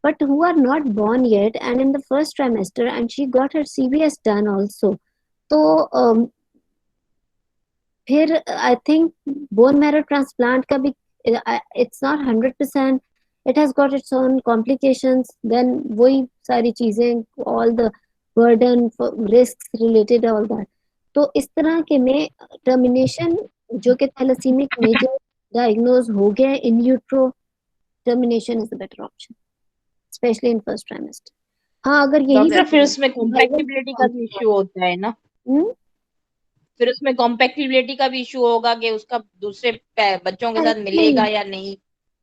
but who are not born yet and in the first trimester, and she got her CVS done also. तो फिर I think bone marrow transplant का भी it's not 100%, it has got its own complications, then वही सारी चीजें, all the burden for risks related, all that. तो इस तरह के में टर्मिनेशन जो कि थैलेसीमिक मेजर डायग्नोज हो गया in utero, termination is the better option specially in first trimester. हाँ, अगर यही डॉक्टर फिर उसमें कॉम्पैक्टिबिलिटी का भी इश्यू होता है ना, फिर उसमें कॉम्पैक्टिबिलिटी का भी इशू होगा कि उसका दूसरे बच्चों के साथ मिलेगा या नहीं,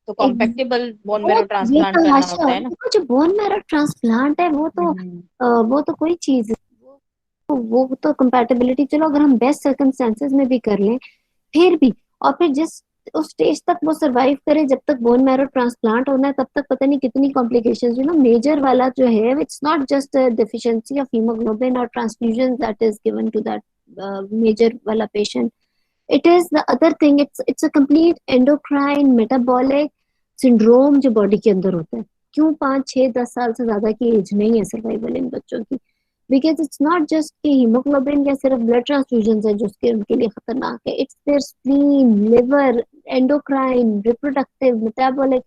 तो कॉम्पैक्टिबल बोन मैरो ट्रांसप्लांट करना होता है ना। जो बोन मैरो ट्रांसप्लांट है वो तो कोई चीज, वो तो कंपैटिबिलिटी, चलो अगर हम बेस्ट सर्कमस्टेंसेस में भी कर लें फिर भी, और फिर जिस उस स्टेज तक वो सरवाइव करे जब तक बोन मैरो ट्रांसप्लांट होना है, तब तक पता नहीं कितनी कॉम्प्लिकेशंस, मेजर वाला जो है, it's not just deficiency of haemoglobin और transfusion that is given to that major वाला patient, it is the other thing, it's a complete endocrine metabolic syndrome जो बॉडी के अंदर होता है। क्यों 5, 6, 10 साल से ज्यादा की एज नहीं है सर्वाइवल इन बच्चों की, बिकॉज इट्स नॉट जस्ट कि हीमोग्लोबिन या सिर्फ ब्लड ट्रांसफ्यूजन है जो उनके लिए खतरनाक है, it's their spleen, liver, endocrine, reproductive, metabolic,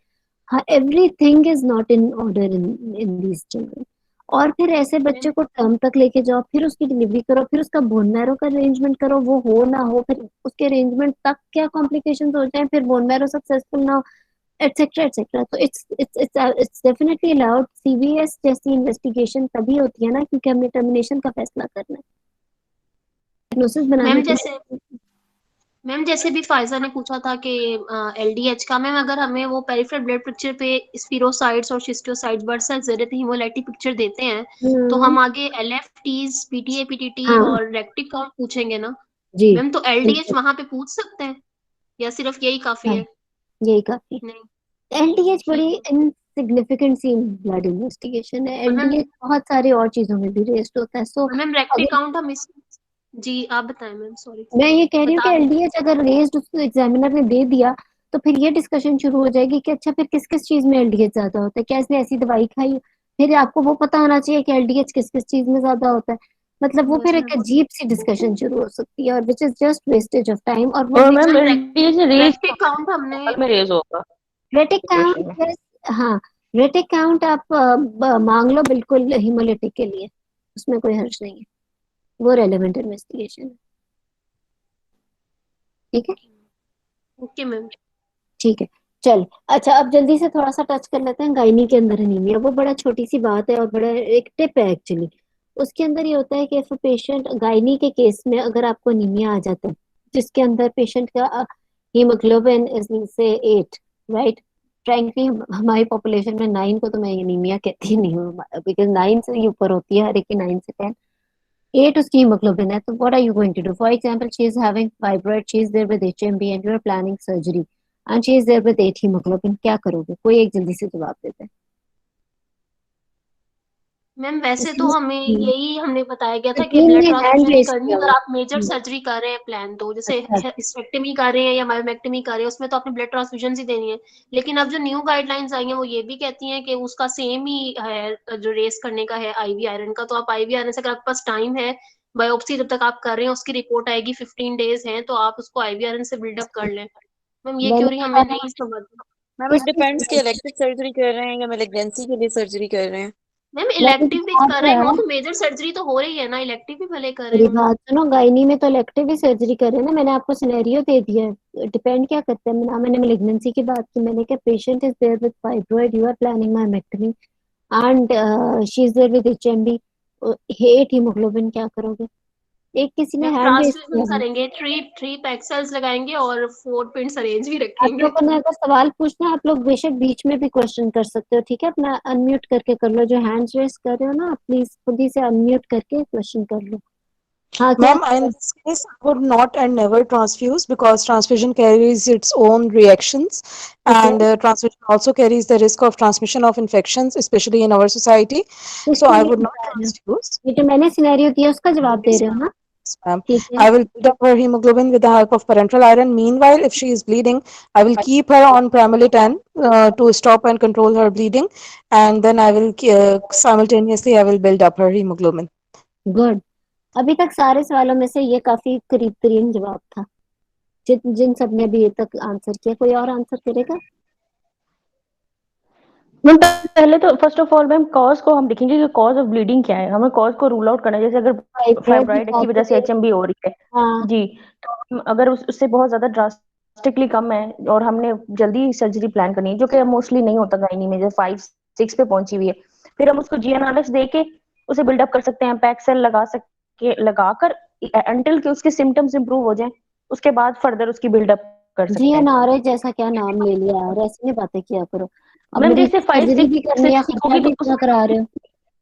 everything is not in order in these children. और फिर ऐसे बच्चे को टर्म तक लेके जाओ, फिर उसकी डिलीवरी करो, फिर उसका बोन मैरो का अरेंजमेंट करो, वो हो ना हो, फिर उसके अरेंजमेंट तक क्या कॉम्प्लिकेशंस हो जाए, फिर बोन मैरो सक्सेसफुल ना हो, एटसेट्रा एटसेट्रा। तो इट्स डेफिनेटली अलाउड। सीवीएस जैसी इन्वेस्टिगेशन तभी होती है ना क्योंकि हमने टर्मिनेशन का फैसला करना है, डायग्नोसिस बनाने के लिए। मैम जैसे भी फायजा ने पूछा था कि एलडीएच का, मैम अगर हमें वो पेरिफेरल ब्लड पिक्चर पे स्फीरोसाइट्स और शिस्टोसाइट्स ब्लड सेल्स दे देते हैं, हिमोलाइटिक पिक्चर देते हैं, तो हम आगे एलएफटीज, पीटीए, पीटीटी और रेक्टिक काउंट पूछेंगे ना जी मैम, तो एलडीएच वहां पे पूछ सकते हैं या सिर्फ यही काफी है? यही काफी नहीं, एलडीएच बड़ी इनसिग्निफिकेंट सी ब्लड इन्वेस्टिगेशन है, एलडीएच बहुत सारे और चीजों में भी रेस्ट होता है। सो मैम रेक्टिक काउंट हम इस, जी आप बताएं मैम, सॉरी मैं ये कह रही हूँ कि एलडीएच अगर रेज्ड उसको एग्जामिनर ने दे दिया तो फिर ये डिस्कशन शुरू हो जाएगी कि अच्छा फिर किस किस चीज में एलडीएच ज्यादा होता है, क्या इसने ऐसी दवाई खाई, फिर आपको वो पता होना चाहिए कि एलडीएच किस किस चीज में ज्यादा होता है, मतलब वो फिर एक अजीब सी डिस्कशन शुरू हो सकती है और which is just wastage of time. और वो रेक्टिक काउंट हमने रेज होगा, रेटिक काउंट, हाँ रेटिक काउंट आप मांग लो बिल्कुल हीमोलिटिक के लिए, उसमें कोई हर्ज नहीं है, वो रेलेवेंट इन्वेस्टिगेशन है। ठीक है, ओके मैम, ठीक है, चल अच्छा अब जल्दी से थोड़ा सा टच कर लेते हैं गायनी के अंदर अनीमिया। वो बड़ा छोटी सी बात है और बड़ा एक टिप है एक्चुअली। उसके अंदर ये होता है कि पेशेंट गायनी के केस में अगर आपको अनीमिया आ जाता है जिसके अंदर पेशेंट का हीमोग्लोबिन इज से 8, राइट, फ्रैंकली हमारी पॉपुलेशन में 9 को तो मैं एनीमिया कहती नहीं हूँ बिकॉज 9 से ही ऊपर होती है हर एक की, 9 से 10, 8 उसकी हीमोग्लोबिन है, तो what are you going to do? For example she is having fibroid, she is there with HMB and you are planning surgery and she is there with 8 haemoglobin, क्या करोगे? कोई एक जल्दी से जवाब देता है। मैम वैसे तो हमें यही हमने बताया गया था कि ब्लड ट्रांसफ्यूजन नहीं करनी अगर आप मेजर सर्जरी कर रहे हैं प्लान, तो जैसे हिस्टेक्टमी कर रहे हैं या मायोमेक्टमी कर रहे हैं उसमें तो आपने ब्लड ट्रांसफ्यूजन ही देनी है। लेकिन अब जो न्यू गाइडलाइंस आई हैं वो ये भी कहती हैं कि उसका सेम ही है जो रेस करने का है आईवी आयरन का, तो आप आईवी आयरन से अगर आपके पास टाइम है, बायोप्सी जब तक आप कर रहे हैं उसकी रिपोर्ट आएगी 15 डेज है, तो आप उसको आईवी आयरन से बिल्डअप कर लें। मैम ये क्योरी हमें नहीं समझ। मैम इट डिपेंड्स कि इलेक्टिव सर्जरी कर रहे हैं या मैलिग्नेंसी के लिए सर्जरी कर रहे हैं। मैम इलेक्टिव भी कर रहे हो तो मेजर सर्जरी तो हो रही है ना, इलेक्टिव भी भले कर रहे मेरी हैं। बात सुनो, गायनी में तो इलेक्टिव ही सर्जरी कर रहे हैं ना, मैंने आपको सिनेरियो दे दिया है, डिपेंड क्या करता है ना, मैंने मैलिग्नेंसी की बात की, मैंने कहा patient is there with fibroid, you are planning myomectomy and she is there with HMB, 8 haemoglobin, क्या करोगे? एक किसी ने हैंड रेज ट्रांसफ्यूजन किया, करेंगे, 3 पैक सेल्स लगाएंगे और 4 पिंस अरेंज भी आप रखेंगे। लोगों ने अगर सवाल पूछना है आप लोग बेशक बीच में भी क्वेश्चन कर सकते हो, ठीक है, अपना अनम्यूट करके कर लो, जो हैंड्स रेज कर रहे हो ना प्लीज खुद ही से अनम्यूट करके क्वेश्चन कर लो। हाँ क्या? Ma'am, in this case, I would not and never transfuse because transfusion carries its own reactions, ठीक है, and transfusion also carries the risk of transmission of infections, especially in our society. So इसको I नहीं would not बता रहे हो, transfuse. ये जो मैंने सिनेरियो दिया उसका जवाब दे Yes, रहे हो ना? yes, ma'am. ठीक है, I will build up her hemoglobin with the help of parenteral iron. Meanwhile, if she is bleeding, I will keep her on Pramlatan to stop and control her bleeding, and then I will simultaneously I will build up her hemoglobin. Good. अभी तक सारे सवालों में से ये काफी करीब तरीन जवाब था, जिन सब ने अभी तक आंसर किया। कोई और आंसर करेगा? मैम पहले तो first of all ma'am cause को हम देखेंगे कि कॉज ऑफ ब्लीडिंग क्या है, हमें कॉज को रूल आउट करना है। जैसे अगर फाइब्रॉइड की वजह से एचएमबी हो रही है हाँ, जी, तो हम अगर उससे बहुत ज्यादा ड्रास्टिकली कम है और हमने जल्दी सर्जरी प्लान करनी है, जो कि मोस्टली नहीं होता गायनी में, जैसे 5-6 पे पहुंची हुई है, फिर हम उसको जीएनआरएस दे के उसे बिल्डअप कर सकते हैं, पैक्सेल लगाकर अंटिल के उसके सिम्टम्स इंप्रूव हो जाएं, उसके बाद फर्दर उसकी बिल्डअप कर सकते हैं। जीएनआरएच जैसा क्या नाम ले लिया यार, ऐसी नहीं बातें किया करो। अब मैम मेरी जैसे सर्जरी भी करनी है, 5-6 खर्चा होगी भी तो इतना करा रहे हो।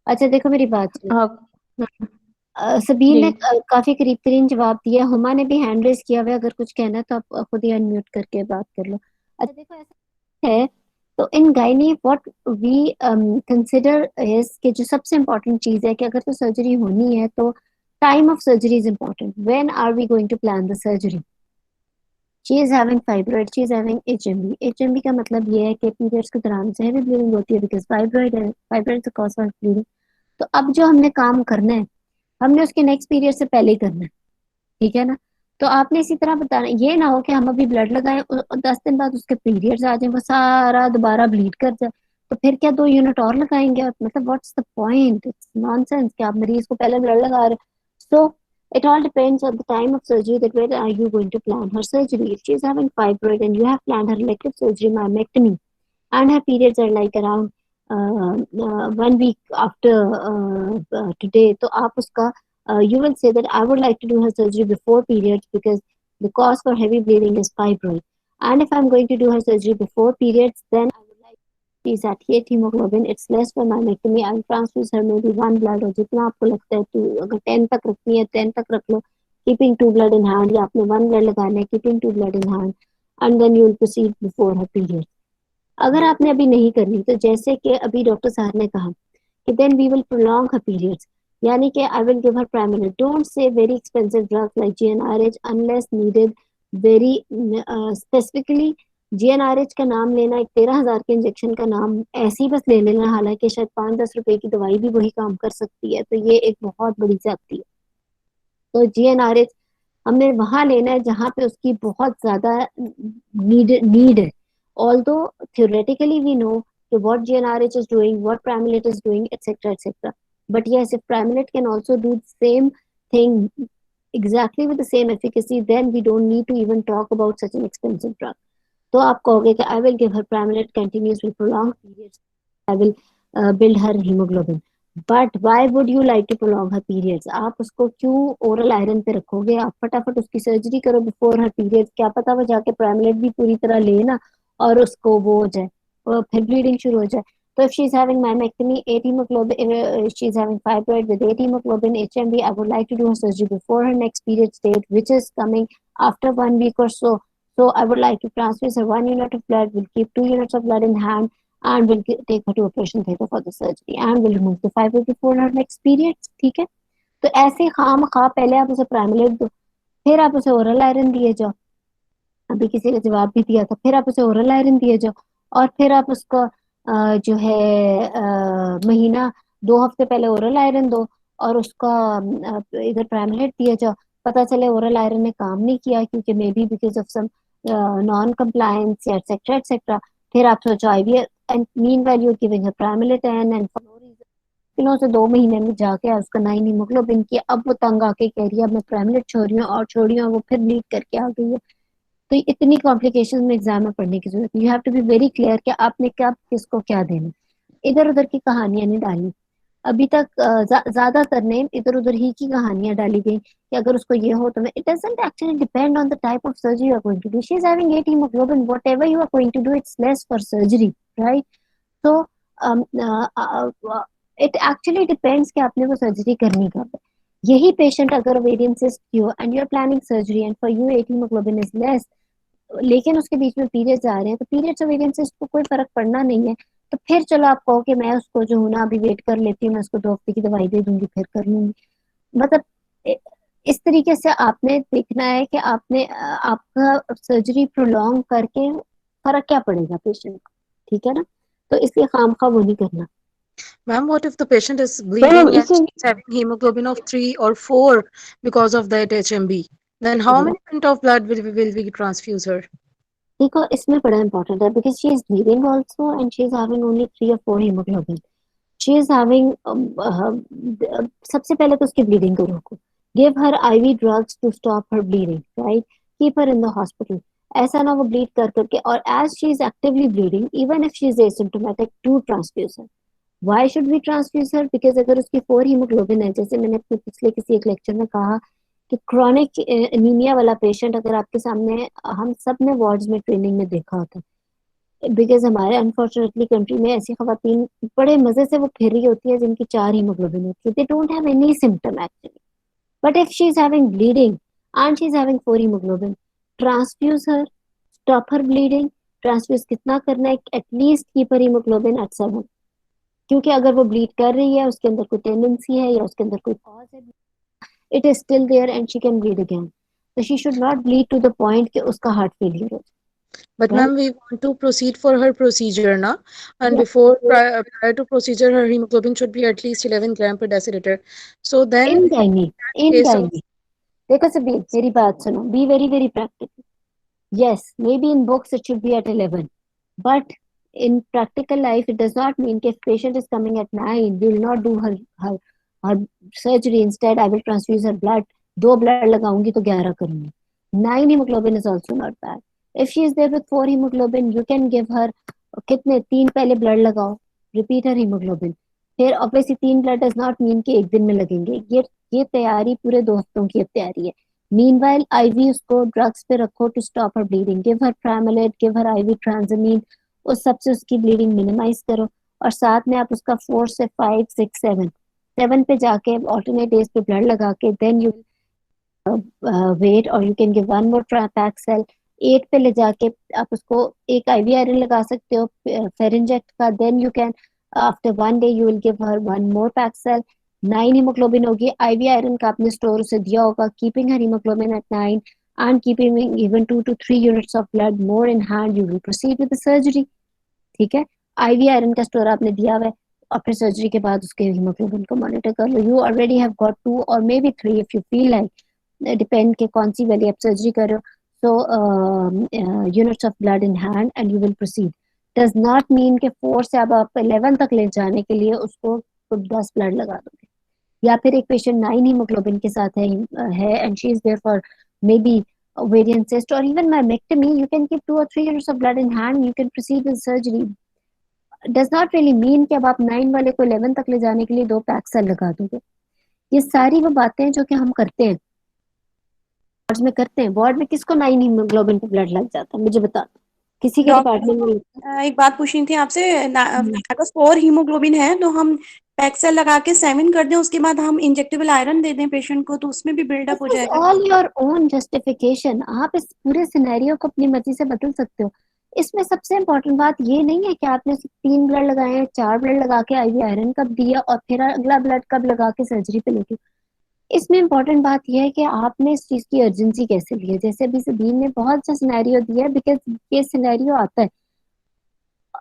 अच्छा देखो मेरी बात सुनो, हाँ सबीर ने जी। काफी करीब तरीन जवाब दिया। हुमा ने भी हैंड रेज किया हुआ है, अगर कुछ कहना है तो आप खुद ही अनम्यूट करके बात कर लो। अच्छा देखो ऐसा है, तो in gynae what we consider is कि जो सबसे इम्पोर्टेंट चीज है कि अगर तो सर्जरी होनी है तो time of surgery is important. When are we going to plan the surgery? She is having fibroid, she is having HMB. HMB का मतलब ये है कि पीरियड्स के दौरान से हैवी ब्लीडिंग होती है, बिकॉज फाइब्रॉइड है, fibroid is the cause of bleeding. तो अब जो हमने काम करना है, हमने उसके नेक्स्ट पीरियड से पहले ही करना है, ठीक है ना? तो आपने इसी तरह बताना, ये ना हो कि हम अभी ब्लड लगाएं और 10 दिन बाद उसके पीरियड्स आ जाए, वो सारा दोबारा ब्लीड कर जाए, तो फिर क्या 2 यूनिट और लगाएंगे? और मतलब what's the point? It's nonsense कि आप मरीज को पहले ब्लड लगा रहे हो। सो it all depends on the time of surgery, that where are you going to plan her surgery. If she is having fibroid and you have planned her elective surgery, myomectomy, and her periods are like around 1 week after today, तो आप उसका you will say that I would like to do her surgery before periods because the cause for heavy bleeding is fibroid. And if I'm going to do her surgery before periods, then I would like she's at 8 hemoglobin, it's less for myomectomy. I'll transfuse her maybe 1 blood, और जितना आपको लगता है, तो अगर 10 तक रखनी है 10 तक रख लो, keeping 2 blood in hand, या आपने 1 blood लगाना है, keeping 2 blood in hand, and then you will proceed before her period. अगर आपने अभी नहीं करनी, तो जैसे कि अभी डॉक्टर साहब ने कहा कि then we will prolong her periods, यानी कि I will give her Pramalyt. Don't say very expensive drugs like GnRH unless needed very specifically. GnRH का नाम लेना, एक 13,000 के इंजेक्शन का नाम ऐसे ही बस ले लेना, हालांकि शायद 5-10 रुपए की दवाई भी वही काम कर सकती है, तो ये एक बहुत बड़ी ज्यादती है। तो GnRH हमने वहां लेना है जहां पे उसकी बहुत ज्यादा नीड है। Although theoretically we know what GnRH is doing, what Pramalyt is doing, etc., etc. But yes, if Pramalyt can also do the same thing exactly with the same efficacy, then we don't need to even talk about such an expensive drug. तो आप कहोगे कि I will give her Pramalyt continuous with prolonged periods, I will build her hemoglobin. But why would you like to prolong her periods? आप उसको क्यों oral iron पे रखोगे? आप फटाफट उसकी सर्जरी करो बिफोर हर पीरियड्स, क्या पता वो जाके Pramalyt भी पूरी तरह ले ना और उसको वो हो जाए और फिर ब्लीडिंग शुरू हो जाए। तो if she is having myomectomy, 8 hemoglobin, she is having fibroid with 8 hemoglobin, HMB, I would like to do her surgery before her next period date, which is coming after 1 week or so. So I would like to transfuse her 1 unit of blood, will keep 2 units of blood in hand, and will take her to operation theatre for the surgery, and will remove the fibroid before her next period. ठीक है? तो ऐसे खाम खा पहले आप उसे प्राइमलेट दो, फिर आप उसे ओरल आयरन दिए जाओ। अभी किसी ने जवाब भी दिया था, फिर आप उसे ओरल आयरन दिए जाओ, और फिर आप उसको जो है महीना 2 हफ्ते पहले ओरल आयरन दो, और उसका इधर प्राइमलेट दिया जाओ। पता चले ओरल आयरन ने काम नहीं किया क्योंकि maybe because of some non compliance etcetera etcetera, फिर आप सोचो IVF, and meanwhile you are giving a Primolut and for no reason किलो से 2 महीने में जाके उसका 9 हीमोग्लोबिन किया, अब वो तंग आके कह रही है अब मैं प्राइमलेट छोड़ रही हूँ और छोड़ रही हूँ, वो फिर लीक करके आ गई है। तो इतनी कॉम्प्लिकेशन में एग्जाम में पढ़ने की जरूरत नहीं, you have to be very clear कि आपने कब किसको क्या देना। इधर उधर की कहानियां नहीं डाली अभी तक। ज्यादातर ने इधर उधर ही की कहानियां डाली गई कि अगर उसको ये हो तो मैं, it doesn't actually depend on the type of surgery you are going to do. She is having 8 hemoglobin, whatever you are going to do, it's less for surgery, right? So um, uh, uh, it actually depends कि आपने वो surgery करनी कब है। यही patient अगर ovarian cyst की हो and you are planning surgery and for you 8 haemoglobin is less, लेकिन उसके बीच में पीरियड्स आ रहे हैं, तो पीरियड्स ओवेरियन सिस्ट को कोई फर्क पड़ना नहीं है, तो फिर चलो आप कहो कि मैं उसको जो हूँ ना अभी वेट कर लेती हूँ, मैं उसको 2 हफ्ते की दवाई दे दूंगी फिर कर लूंगी। मतलब इस तरीके से आपने देखना है कि आपने आपका सर्जरी प्रोलॉन्ग करके फर्क क्या पड़ेगा पेशेंट को, ठीक है ना, तो इसलिए खामखा वो नहीं करना। Ma'am, what if the patient is bleeding and she's having hemoglobin of 3 or 4 because of that HMB? Then how many pint of blood will we transfuse her? देखो इसमें बड़ा इंपॉर्टेंट है because she is bleeding also and she is having only 3 or 4 haemoglobin, she is having, सबसे पहले तो उसकी bleeding को रोको, give her IV drugs to stop her bleeding, right, keep her in the hospital. ऐसा ना वो ब्लीड कर करके, और as she is actively bleeding even if she is asymptomatic, to transfuse her. Why should we transfuse her? Because अगर उसकी 4 haemoglobin है, जैसे मैंने अपने पिछले किसी एक लेक्चर में कहा कि क्रॉनिक एनीमिया वाला पेशेंट अगर आपके सामने है, हम सब ने वार्ड्स में ट्रेनिंग में देखा होता है, बिकॉज हमारे अनफॉर्चुनेटली कंट्री में ऐसी खवातीन बड़े मजे से वो फिर रही होती है जिनकी 4 हीमोग्लोबिन होती है, they don't have any symptom actually, but if she is having bleeding and she is having 4 haemoglobin, transfuse her, stop her bleeding. Transfuse कितना करना है? At least keep her haemoglobin at 7, क्योंकि अगर वो ब्लीड कर रही है, उसके अंदर कोई टेंडेंसी है या उसके अंदर कोई कॉज है, it is still there and she can bleed again. So she should not bleed to the point कि उसका heart failure हो जाए. But Right? ma'am, we want to proceed for her procedure, na? And Yes. before prior to procedure, her hemoglobin should be at least 11 gram per deciliter. So then, In gynae, in case of gynae. देखो सबीर, मेरी बात सुनो. Be very very practical. Yes, maybe in books it should be at 11, but in practical life it does not mean if patient is coming at 9, we will not do her surgery. Instead, I will transfuse her blood. 2 blood लगाऊंगी तो 11 करूंगी. 9 hemoglobin is also not bad. If she is there with 4 hemoglobin, you can give her कितने 3 पहले blood लगाओ, repeat हर haemoglobin, फिर obviously 3 blood does not mean कि एक दिन में लगेंगे, ये तैयारी पूरे 2 हफ्तों की अब तैयारी है। मीनवाइल आईवी उसको ड्रग्स पे रखो to stop her bleeding, give her Primolut, give her IV tranexamic, उस सबसे उसकी ब्लीडिंग मिनिमाइज करो, और साथ में आप उसका 4 से 5 6 7 पे जाके ऑल्टरनेट डेज पे ब्लड लगा के देन यू वेट, और you can give one more pack cell. 8 पे ले जाके आप उसको एक आईवी आयरन लगा सकते हो फेरिंजेक्ट का, then you can after 1 day you will give her one more pack cell. 9 haemoglobin होगी, आईवी आयरन का आपने स्टोर उसे दिया होगा, keeping her haemoglobin at 9 and keeping even 2 to 3 units of blood more in hand, you will proceed with the surgery. ठीक है, ivy iron का store आपने दिया हुआ है, और फिर सर्जरी के बाद उसके हीमोग्लोबिन को मॉनिटर कर लो। You already have got 2 or maybe 3 if you feel like, depend के कौन सी वाली आप सर्जरी कर रहे हो। So units of blood in hand and you will proceed. Does not mean के 4 से अब आप 11 तक ले जाने के लिए उसको 10 ब्लड लगा दोगे, या फिर एक पेशेंट 9 हीमोग्लोबिन के साथ है and she is there for maybe ovarian cyst or even mammectomy, you can keep 2 or 3 units of blood in hand, you can proceed with surgery. Does not really mean कि अब आप 9 वाले को 11 तक ले जाने के लिए 2 पैक सेल लगा दोगे। ये सारी वो बातें जो कि हम करते हैं वार्ड में करते हैं। वार्ड में किसको 9 हीमोग्लोबिन पे ब्लड लग जाता है, मुझे बता दो, किसी के डिपार्टमेंट में? एक बात पूछनी थी आपसे, अगर 4 हीमोग्लोबिन है तो हम पैक्सेल लगा के 7 कर दें, उसके बाद हम इंजेक्टेबल आयरन दे दें पेशेंट को, तो उसमें भी बिल्डअप हो जाएगा। ऑल योर ओन जस्टिफिकेशन, आप इस पूरे सिनेरियो को अपनी मर्जी से बदल सकते हो। इसमें सबसे इम्पोर्टेंट बात ये नहीं है कि आपने 3 ब्लड लगाए हैं, 4 ब्लड लगा के आईवी आयरन कब दिया और फिर अगला ब्लड कब लगा के सर्जरी पे लेके। इसमें इम्पोर्टेंट बात यह है कि आपने इस चीज की अर्जेंसी कैसे ली है। जैसे अभी सबीन ने बहुत अच्छा सिनेरियो दिया है, बिकॉज ये सिनेरियो आता है,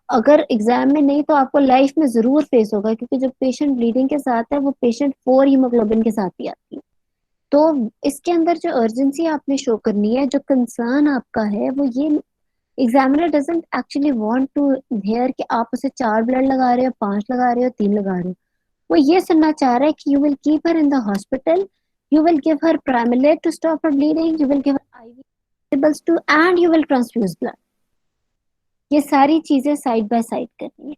अगर एग्जाम में नहीं तो आपको लाइफ में जरूर फेस होगा, क्योंकि जो पेशेंट ब्लीडिंग के साथ है वो पेशेंट 4 हीमोग्लोबिन के साथ भी आती है। तो इसके अंदर जो अर्जेंसी आपने शो करनी है, जो कंसर्न आपका है, वो ये examiner doesn't actually want to hear कि आप उसे 4 ब्लड लगा रहे हो, 5 लगा रहे हो, 3 लगा रहे हो। वो ये सुनना चाह रहा है कि you will keep her in the hospital, you will give her Primolut to stop her bleeding, you will give her IV too and you will transfuse blood. ये सारी चीजें साइड बाय साइड करनी है,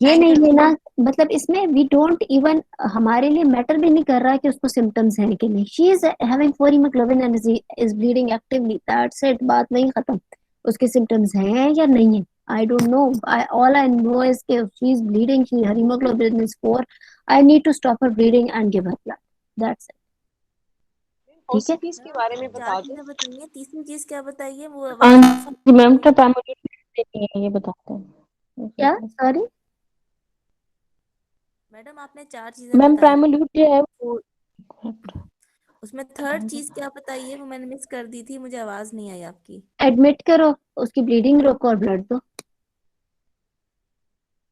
ये नहीं लेना, मतलब इसमें वी डोंट इवन, हमारे लिए मैटर भी नहीं कर रहा कि उसको सिम्टम्स हैं कि नहीं। She is having 4 haemoglobin and is bleeding actively, that's it, बात नहीं खत्म। उसके सिम्टम्स हैं या नहीं है, I don't know, all I know is कि she is bleeding, she her haemoglobin is 4, I need to stop her bleeding and give her blood, that's it. ठीक है। OCPs के बारे में चार बता दो। चीजें बताई हैं, तीसरी चीज क्या बताई है? वो आवाज साफ जी मैम, नहीं है। प्राइमरी ये बताते हैं। क्या? सॉरी मैडम आपने चार चीजें मैम, बताई, प्राइमरी जो है वो उसमें थर्ड चीज क्या बताई है? वो मैंने मिस कर दी थी, मुझे आवाज नहीं आई आपकी। एडमिट करो, उसकी ब्लीडिंग रोको और ब्लड दो।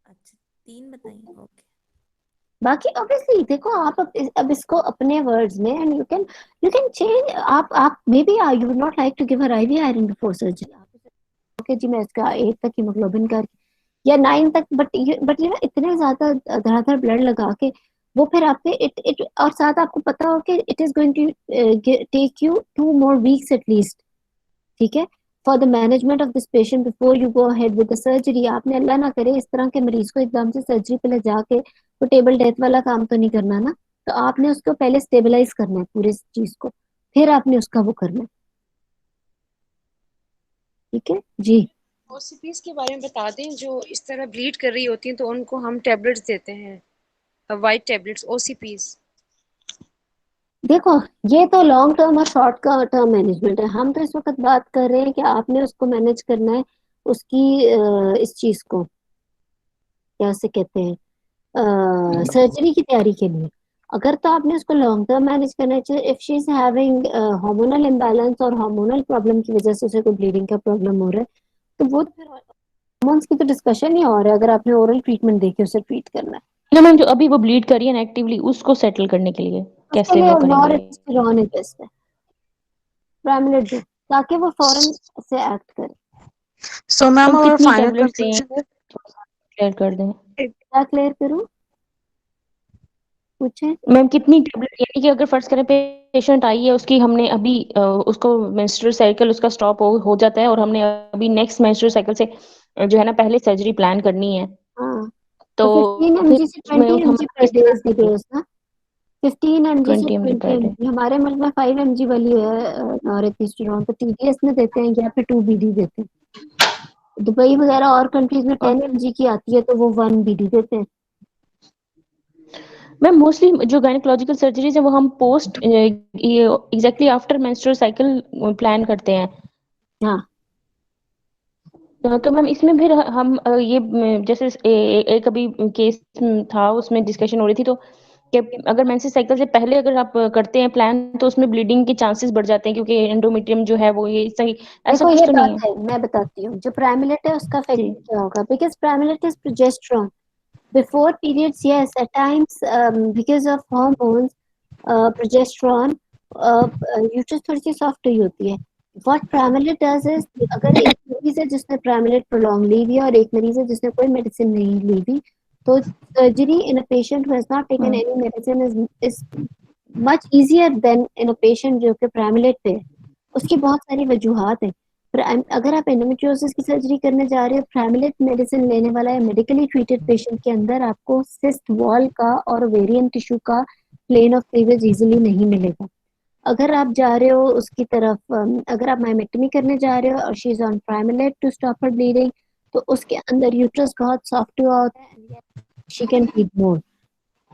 अच्छा, तीन बताई, ओके। बाकी ऑब्वियसली देखो, आप अब इसको अपने वर्ड्स में, एंड यू कैन चेंज। आप maybe you would not like to give her IV iron before surgery. Okay जी, मैं इसका 8 तक हीमोग्लोबिन कर या 9 तक, बट यू नो इतने ज्यादा धड़ाधड़ ब्लड लगा के वो फिर आपके इट इट और साथ आपको पता हो कि it is going to take you 2 more weeks at least, ठीक है, for the management of this patient before you go ahead with the surgery. आपने अल्लाह ना करे इस तरह के मरीज को एकदम से सर्जरी पे ले जाके तो टेबल डेथ वाला काम तो नहीं करना ना। तो आपने उसको पहले स्टेबलाइज करना है पूरे चीज को, फिर आपने उसका वो करना है। ठीक है जी। OCPs के बारे में बता दें, जो इस तरह ब्लीड कर रही होती हैं तो उनको हम टेबलेट्स देते हैं, वाइट टेबलेट्स, OCPs। देखो, ये तो लॉन्ग टर्म और शॉर्ट का टर्म मैनेजमेंट है। हम तो इस वक्त बात कर रहे हैं कि आपने उसको मैनेज करना है, उसकी इस चीज को क्या उसे कहते हैं, सर्जरी की तैयारी के लिए। अगर तो आपने उसको लॉन्ग टर्म मैनेज करना है, if she is having hormonal imbalance और हार्मोनल प्रॉब्लम की वजह से उसे कोई ब्लीडिंग का प्रॉब्लम हो रहा है, तो वो फिर हार्मोन्स की तो डिस्कशन ही और है। अगर आपने ओरल ट्रीटमेंट देके उसे ट्रीट करना है, ना मैम, जो अभी वो ब्लीड कर रही है ना एक्टिवली, उसको सेटल करने के लिए उसके कैसे लिए वो करेंगे? नॉरेस्टेरॉन ही बेस्ट है, प्राइमलेट दो, ताकि वो फौरन से एक्ट करे। So, ma'am, मैम our कितनी final टेबलेट्स दें, conclusion is थोड़ा सा क्लियर कर दें। क्या क्लियर करूं, पूछे। मैम कितनी टेबलेट, यानी कि अगर फर्ज करें पेशेंट आई है, उसकी हमने अभी उसको मेंस्ट्रुअल साइकिल उसका स्टॉप हो जाता है और हमने अभी नेक्स्ट मेंस्ट्रुअल साइकिल से जो है ना पहले सर्जरी प्लान करनी है, हाँ, तो तो 15 mg से फिर उसमें 20 mg हमारा पर किस डे तरह इज द से डोज ना। 15 mg से 20 mg 20 पर डे? mg हमारे मुल्क में 5 mg वाली है नॉरेस्टेरॉन, तो TDS में देते हैं या फिर 2 BD देते हैं। दुबई वगैरह और कंट्रीज में 10 mg की आती है, तो वो 1 BD देते हैं। मैम मोस्टली जो गायनेकोलॉजिकल सर्जरीज है वो हम post exactly after menstrual cycle plan करते हैं। हाँ, तो मैम इसमें फिर हम ये जैसे एक अभी केस था, उसमें डिस्कशन हो रही थी, तो कि अगर मेंस्ट्रुअल साइकिल से पहले अगर आप करते हैं प्लान तो उसमें ब्लीडिंग के चांसेस बढ़ जाते हैं, क्योंकि एंडोमेट्रियम जो है वो ये सही, ऐसा देखो कुछ ये तो बात नहीं है? है, मैं बताती हूँ। जो प्राइमलेट है उसका जी इफेक्ट क्या होगा, because Primolut is progesterone before periods. Yes, at times because of hormones, progesterone, uterus थोड़ी सी सॉफ्ट हुई होती है। व्हाट प्राइमलेट डज इज, अगर एक मरीज है जिसने प्राइमलेट प्रोलॉन्ग ली हुई है और एक मरीज है जिसने कोई मेडिसिन नहीं ली हुई, तो surgery in a patient who has not taken any medicine is much easier then in a patient जो कि प्राइमलेट पे है। उसकी बहुत सारी वजूहात हैं। अगर आप एंडोमेट्रियोसिस की सर्जरी करने जा रहे हो प्राइमलेट मेडिसिन लेने वाला या मेडिकली ट्रीटेड पेशेंट के अंदर आपको सिस्ट वॉल का और ओवेरियन टिश्यू का प्लेन ऑफ क्लीवेज इजीली नहीं मिलेगा। अगर आप जा रहे हो उसकी तरफ, अगर आप माइमेक्टमी करने जा रहे हो और she is on Primolut to stop her bleeding, तो उसके अंदर यूट्रस बहुत सॉफ्ट हुआ होता है, she can bleed more,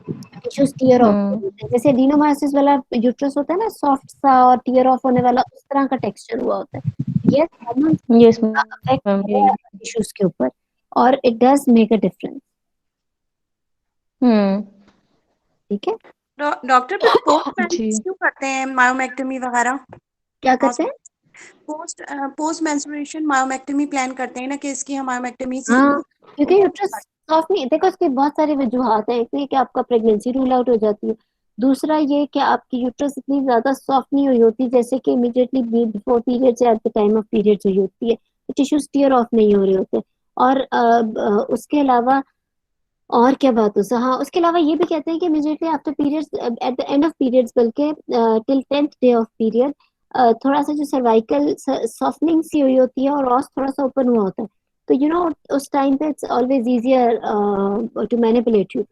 tissues tear off हो जाते हैं। जैसे एडिनोमायोसिस वाला यूट्रस होता है ना, सॉफ्ट सा और टीयर ऑफ होने वाला, उस तरह का टेक्सचर हुआ होता है। ये हार्मोन्स यस का अफेक्ट मैम है यही। टिश्यूज के ऊपर, और it does make a difference. Hmm doctor फिर पोस्ट जी क्यों करते हैं मायोमेक्टमी वगैरह? क्या करते हैं? पोस्ट मेंस्ट्रुएशन मायोमेक्टमी प्लान करते हैं ना, कि इसकी हम मायोमेक्टमी से हाँ, क्योंकि यूट्रस सॉफ्ट नहीं, देखो इसके बहुत सारे वजूहात हैं। एक तो ये कि आपका प्रेगनेंसी रूल आउट हो जाती है। दूसरा ये कि आपकी यूट्रस इतनी ज्यादा सॉफ्ट नहीं हुई होती जैसे कि इमीडिएटली बिफोर पीरियड्स या eight the time of periods हुई होती है, टिश्यूज टीयर ऑफ नहीं हो रहे होते। और उसके अलावा और क्या बात हो हाँ, उसके अलावा ये भी कहते हैं कि immediately after periods, at the end of periods, बल्कि till 10th day of period, थोड़ा सा जो सर्वाइकल सॉफ्टनिंग सी हुई होती है और ऑस थोड़ा सा ओपन हुआ होता है। तो उस टाइम पे it's always easier to manipulate you,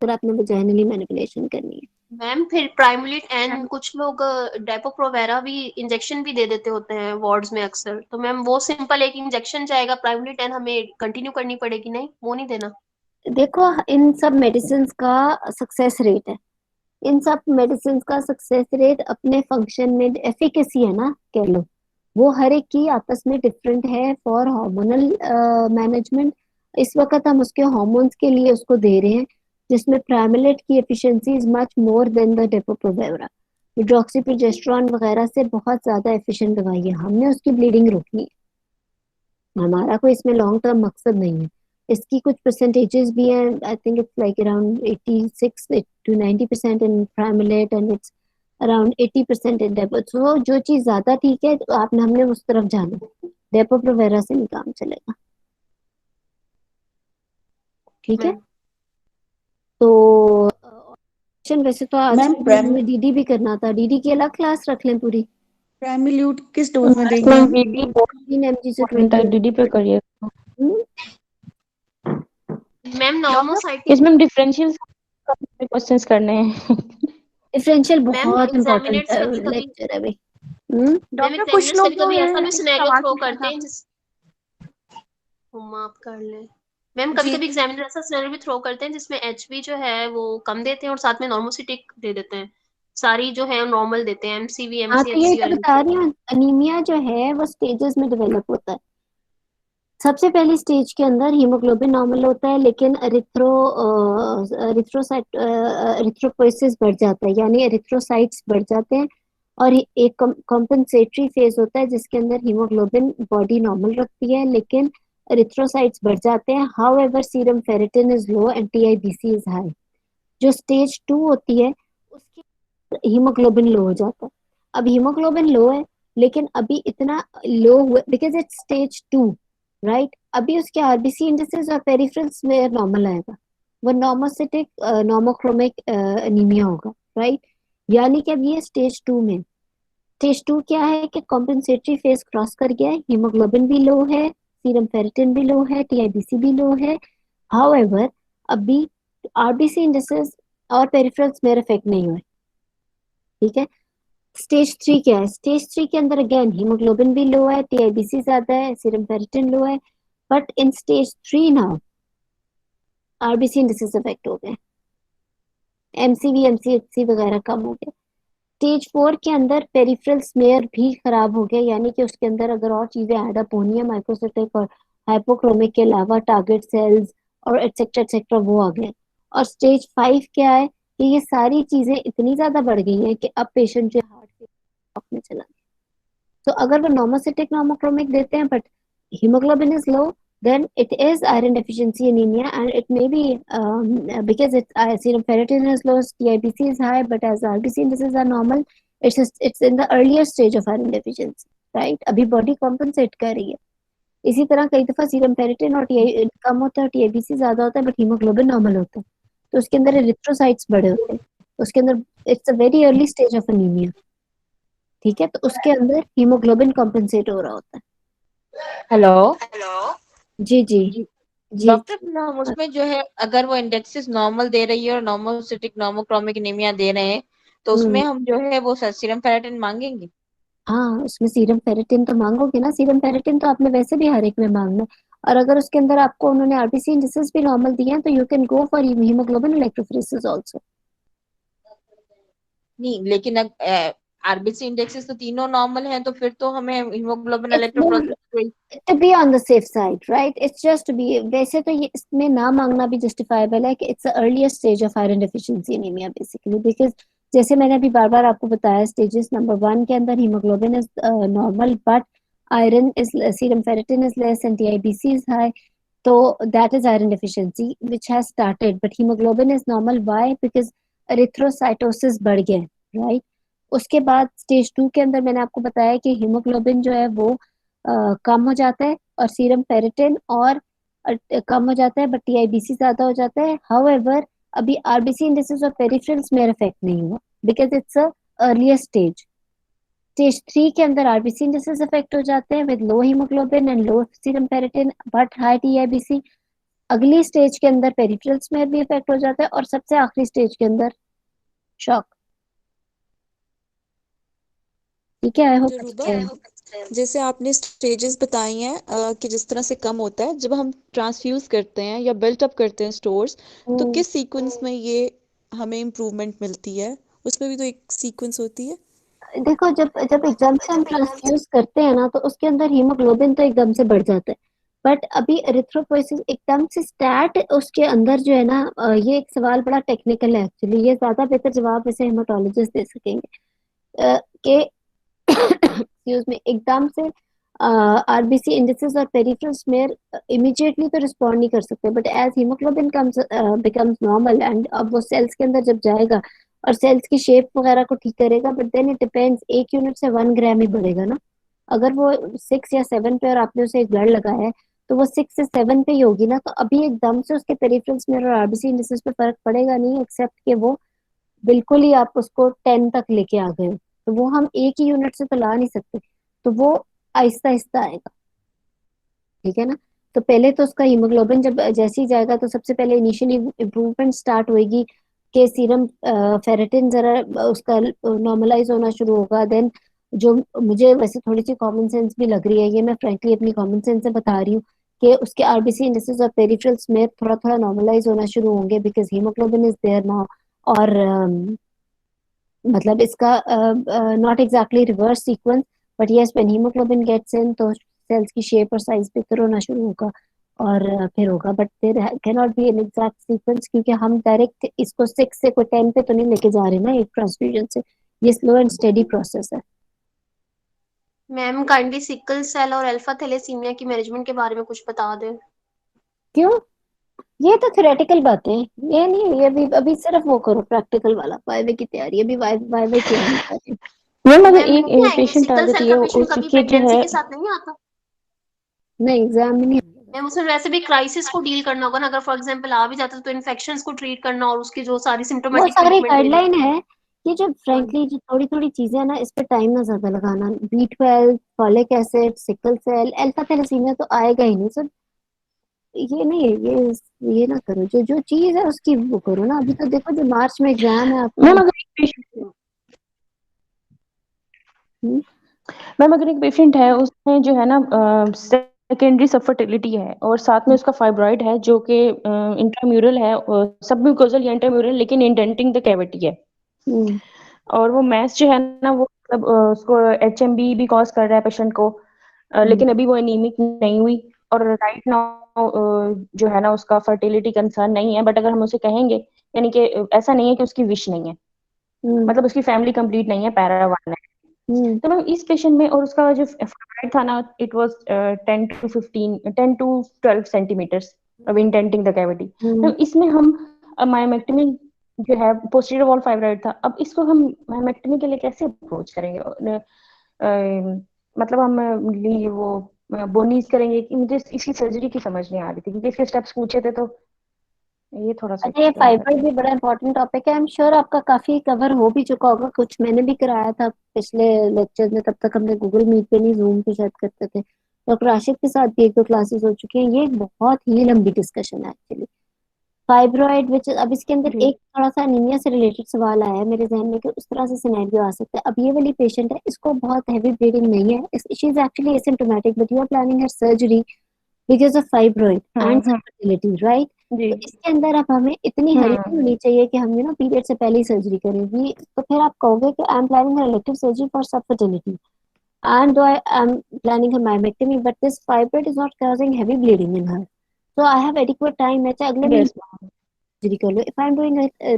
अगर आपने वजाइनली मैनिपुलेशन करनी है। मैम फिर प्राइमलेट एंड कुछ लोग डेपो-प्रोवेरा भी इंजेक्शन भी दे देते होते हैं वार्ड्स में अक्सर, तो मैम वो सिंपल एक इंजेक्शन जाएगा, प्राइमलेट एंड हमें कंटिन्यू करनी पड़ेगी, नहीं वो नहीं देना? देखो इन सब मेडिसिन का सक्सेस रेट है, इन सब मेडिसिन का सक्सेस रेट अपने फंक्शन में, एफिकेसी है ना कह लो, वो हर एक की आपस में डिफरेंट है फॉर हार्मोनल मैनेजमेंट। इस वक्त हम उसके हार्मोन्स के लिए उसको दे रहे हैं, जिसमें प्राइमेलेट की efficiency is much more than the Depo Provera. Medroxyprogesterone वगैरह से बहुत ज्यादा एफिशिएंट दवाई है, हमने उसकी ब्लीडिंग रोकनी है, हमारा कोई इसमें लॉन्ग टर्म मकसद नहीं है। इसकी कुछ परसेंटेजेस भी हैं, I think it's like around 86 to 90% in Primolut and it's around 80% in Depo. तो जो चीज ज्यादा ठीक है तो आपने हमने उस तरफ जाना, डेपो प्रोवेरा से नहीं काम चलेगा, ठीक है। मैम तो वैसे तो आज मैम में डीडी भी करना था, डीडी की अलग क्लास रख लें पूरी, प्रेमिल्यूट किस डोज में देंगे हम? 3 mg से 20 डीडी पे करिए। मैम नॉर्मोसाइटिक इसमें डिफरेंशियल क्वेश्चंस करने हैं। डिफरेंशियल मैम बहुत इंपॉर्टेंट एग्जामिनर्स कभी कभी लेक्चर है भाई। मैम डॉक्टर कुछ एग्जामिनर्स लोग कभी जो कभी है ऐसा भी सिनेरियो सवाल थ्रो पूछना करते था। हैं जिस माफ कर ले मैम, कभी जी कभी एग्जामिनर ऐसा सिनेरियो भी थ्रो करते हैं जिसमें एचबी जो है वो कम देते हैं और साथ में नॉर्मोसिटिक दे देते हैं, सारी जो है नॉर्मल देते हैं, एमसीवी हाँ तो यही एमसीएचसी तो और बता रही हूँ, अनीमिया जो है वो स्टेजेस में डेवलप होता है। सबसे पहली स्टेज के अंदर हीमोग्लोबिन नॉर्मल होता है, लेकिन एरिथ्रोपोइसिस बढ़ जाता है, यानी एरिथ्रोसाइट्स बढ़ जाते हैं, और एक कॉम्पेंसेटरी फेज होता है जिसके अंदर हीमोग्लोबिन बॉडी नॉर्मल रखती है लेकिन एरिथ्रोसाइट्स बढ़ जाते हैं। How ever serum ferritin is low and TIBC is high. जो स्टेज 2 होती है उसके हीमोग्लोबिन लो हो जाता है। अब हीमोग्लोबिन लो है लेकिन अभी इतना लो हुआ बिकॉज इट्स स्टेज 2, राइट। अभी उसके आरबीसी इंडिसेस और पेरिफेरल्स में नॉर्मल आएगा, वो नॉर्मोसिटिक नॉर्मोक्रोमिक एनीमिया होगा, राइट। यानी कि अब ये स्टेज 2 में, स्टेज 2 क्या है कि कॉम्पेंसेटरी फेज क्रॉस कर गया है, हीमोग्लोबिन भी लो है, सीरम फेरिटिन भी लो है, टीआईबीसी भी लो है। हाउएवर अभी आरबीसी इंडिसेस और पेरिफेरल्स में इफेक्ट नहीं हुए, ठीक है। स्टेज 3 क्या है? स्टेज 3 के अंदर अगेन हीमोग्लोबिन भी लो है, टीआईबीसी ज्यादा है, सीरम फेरिटिन लो है, but in stage 3 now RBC indices effect हो गए, एमसीवी एमसीएचसी वगैरह कम हो गए। स्टेज 4 के अंदर पेरिफेरल स्मेयर भी खराब हो गया, यानी कि उसके अंदर अगर और चीजें एडअप होनी है माइक्रोसाइटिक और हाइपोक्रोमिक के अलावा टारगेट सेल्स और एटसेट्रा एटसेट्रा वो आ गए। और स्टेज 5 क्या है कि ये सारी चीजें इतनी ज्यादा बढ़ गई हैं कि अब पेशेंट जो हार्ट में चला गया। तो अगर वो नॉर्मोसिटिक नॉर्मोक्रोमिक देते हैं but hemoglobin is low, then it is iron deficiency anemia, and it may be because serum ferritin is low, TIBC is high, but as RBC indices are normal, it's in the earlier stage of iron deficiency, right? अभी body compensate कर रही है। इसी तरह कई दफा serum ferritin और T कम होता है, टीआईबीसी ज्यादा होता है, बट हीमोग्लोबिन नॉर्मल होता है, तो उसके अंदर एरिथ्रोसाइट्स बड़े होते हैं, उसके अंदर it's a very early stage of anaemia, ठीक है। तो उसके अंदर हीमोग्लोबिन कॉम्पनसेट हो रहा होता है। हेलो जी जी जी जी। डॉक्टर, हम उसमें जो है अगर वो इंडेक्सेस नॉर्मल दे रही है और नॉर्मोसिटिक नॉर्मोक्रोमिक एनीमिया दे रहे हैं तो उसमें हम जो है वो सीरम फेरेटिन मांगेंगे? हाँ उसमें सीरम फेरिटिन तो मांगोगे ना, सीरम फेरिटिन तो आपने वैसे भी हर एक में मांगना है। और अगर उसके अंदर आपको उन्होंने आरबीसी इंडिसेस भी नॉर्मल दिए हैं तो you can go for haemoglobin electrophoresis also. नहीं, लेकिन आरबीसी इंडेक्सेस तो तीनों नॉर्मल हैं, तो फिर तो हमें haemoglobin it's more electrophoresis. to be on the safe side, right? It's just to be, वैसे तो ये इसमें ना मांगना भी justifiable है कि it's the earliest stage of iron deficiency anemia basically, because जैसे मैंने अभी बार बार आपको बताया स्टेजेस नंबर 1 के अंदर haemoglobin is normal but iron is, serum ferritin is less and TIBC is high, तो that is iron deficiency which has started, but hemoglobin is normal. Why? Because erythrocytosis बढ़ गया, right? उसके बाद stage 2 के अंदर मैंने आपको बताया कि हीमोग्लोबिन जो है वो कम हो जाता है और सीरम फेरिटिन और कम हो जाता है, बट टीआईबीसी ज्यादा हो जाता है। हाउएवर अभी आरबीसी इंडिसेस और पेरिफेरल्स में इफेक्ट नहीं हुआ because it's a earlier stage. Stage 3 के अंदर आरबीसी इंडिसेस इफेक्ट हो जाते हैं with low haemoglobin and low serum ferritin but high TIBC. अगली स्टेज के अंदर पेरिफेरल्स में भी इफेक्ट हो जाता है और सबसे आखिरी स्टेज के अंदर शॉक, ठीक है। आई होप रूबा, जैसे आपने स्टेजेस बताई हैं कि जिस तरह से कम होता है जब हम ट्रांसफ्यूज करते हैं या बिल्ट अप करते हैं स्टोर्स, तो किस सीक्वेंस में ये हमें इम्प्रूवमेंट मिलती है, उसमें भी तो एक सीक्वेंस होती है। देखो, जब जब एकदम से हम ट्रांसफ्यूज करते हैं ना, तो उसके अंदर हीमोग्लोबिन तो एकदम से बढ़ जाता है। बट अभी एरिथ्रोपोइसिस एकदम से स्टैट उसके अंदर जो है ना, ये एक सवाल बड़ा टेक्निकल है एक्चुअली, ये ज्यादा बेहतर जवाब इसे हेमाटोलॉजिस्ट दे सकेंगे। कि एक्सक्यूज में एकदम से आरबीसी इंडिसेस और पेरिफेरल स्मेयर इमीडिएटली तो रिस्पॉन्ड नहीं कर सकते, but as haemoglobin comes becomes normal, and अब वो सेल्स के अंदर जब जाएगा और सेल्स की शेप वगैरह को ठीक करेगा, but then it depends, 1 unit से 1 ग्राम ही बढ़ेगा ना। अगर वो 6 या 7 पे और आपने उसे एक ब्लड लगाया है, तो वो 6 से 7 पे ही होगी ना। तो अभी एकदम से उसके पेरिफेरल स्मेयर और आरबीसी इंडिसेस पे फर्क पड़ेगा नहीं, एक्सेप्ट कि वो बिल्कुल ही आप उसको 10 तक लेके आ गए हो। तो वो हम एक ही यूनिट से तो ला नहीं सकते, तो वो आहिस्ता आहिस्ता आएगा। ठीक है ना। तो पहले तो उसका हीमोग्लोबिन जब जैसे ही जाएगा, तो सबसे पहले इनिशियली इम्प्रूवमेंट स्टार्ट होएगी कि सीरम फेरेटिन जरा उसका नॉर्मलाइज होना शुरू होगा। देन जो मुझे वैसे थोड़ी सी कॉमन सेंस भी लग रही है, ये मैं फ्रैंकली अपनी कॉमन सेंस से बता रही हूँ, कि उसके आरबीसी इंडिसेस और पेरिफेरल्स में थोड़ा थोड़ा नॉर्मलाइज होना शुरू होंगे, because haemoglobin is there now. और मतलब इसका not exactly reverse sequence, but yes when haemoglobin gets in, तो सेल्स की शेप और साइज बेहतर होना शुरू होगा, और फिर होगा। But there can not be an exact sequence, क्योंकि हम डायरेक्ट इसको 6 से कोई 10 पे तो नहीं लेके जा रहे ना एक ट्रांसफ्यूजन से। ये स्लो एंड स्टेडी प्रोसेस है। मैम काइंडली सिकल सेल और अल्फा थैलेसीमिया की मैनेजमेंट के बारे में कुछ बता दें। क्यों? ये तो थ्योरेटिकल बातें हैं, ये नहीं, ये अभी अभी सिर्फ वो करो प्रैक्टिकल वाला, वाइवे की तैयारी, अभी वाइवे की नहीं कर रही। मैम अगर मैम नहीं एक आएंगे पेशेंट आ सिकल सेल जाती का है पेशेंट कभी उसके जो प्रेगनेंसी है, के साथ नहीं आता? नहीं, एग्जाम में नहीं। मैम उसमें वैसे भी क्राइसिस को डील करना होगा ना, अगर फॉर एग्जांपल आ भी जाता है तो इन्फेक्शंस को ट्रीट करना और उसकी जो सारी वो सिम्टोमेटिक सारी ट्रीटमेंट लेना। गाइडलाइन है। ये जो हाँ फ्रैंकली जो थोड़ी थोड़ी चीजें है ना, इस पे टाइम ना ज्यादा लगाना। B12, folic acid, sickle cell, alpha thalassaemia तो आएगा ही नहीं सर। ये नहीं है, ये ना करो, जो जो चीज है उसकी वो करो ना। अभी तो देखो, जो मार्च में एग्जाम है आपका। मैम अगर एक पेशेंट हम्म, मैम अगर एक पेशेंट है उसमें जो है ना सेकेंडरी सबफर्टिलिटी है और साथ में उसका फाइब्रॉइड है जो कि इंट्राम्यूरल है, सबम्यूकोजल या इंट्राम्यूरल, लेकिन इंडेंटिंग द कैविटी है, हम्म, और वो मैस जो है ना वो मतलब उसको HMB भी कॉज कर रहा है पेशेंट को, हम्म, लेकिन अभी वो एनीमिक नहीं हुई, और राइट नाउ जो है ना उसका फर्टिलिटी कंसर्न नहीं है। बट अगर हम उसे कहेंगे, यानी कि ऐसा नहीं है कि उसकी विश नहीं है, हम्म, मतलब उसकी फैमिली कंप्लीट नहीं है, पैरा वन है। हम्म, तो मैम इस पेशेंट में, और उसका जो फाइब्रॉइड था ना, it was 10 to 12 centimetres of indenting the cavity। तो हम्म। इसमें हम मायोमेक्टमी जो है, पोस्टीरियर वॉल फाइब्रॉइड था, अब इसको हम मायोमेक्टमी के लिए कैसे अप्रोच करेंगे? मतलब हम वो बोनीज करेंगे कि, मुझे इसकी सर्जरी की समझ नहीं आ रही थी, क्योंकि इसके स्टेप्स पूछे थे, तो ये थोड़ा सा अच्छा, ये एक्सप्लेन कर फाइबर दें। भी बड़ा इंपॉर्टेंट टॉपिक है। आई एम श्योर आपका काफी कवर हो भी चुका होगा, कुछ मैंने भी कराया था पिछले लेक्चर में। तब तक हमने गूगल मीट पे नहीं, जूम पे शायद करते थे। डॉक्टर आशिफ के साथ भी 1-2 क्लासेस हो चुकी हैं। ये एक बहुत ही लंबी डिस्कशन है एक्चुअली। फाइब्रॉइड विच, अब इसके अंदर जी एक थोड़ा सा अनीमिया से रिलेटेड सवाल आया है मेरे जहन में, कि उस तरह से सिनेरियो आ सकता है। अब ये वाली पेशेंट है, इसको बहुत हैवी ब्लीडिंग नहीं है, she is actually asymptomatic, but you are planning her surgery because of fibroid and hmm fertility, right? जी तो इसके अंदर अब हमें इतनी हरी नहीं होनी चाहिए कि हम पीरियड से पहले ही सर्जरी करें। भी तो फिर आप कहोगे कि आई am planning elective surgery for सब fertility, and though I am planning a myomectomy, but this fibroid is not causing heavy bleeding in her, so I have adequate time। मैं चाहे अगले महीने यस surgery कर लो। If I am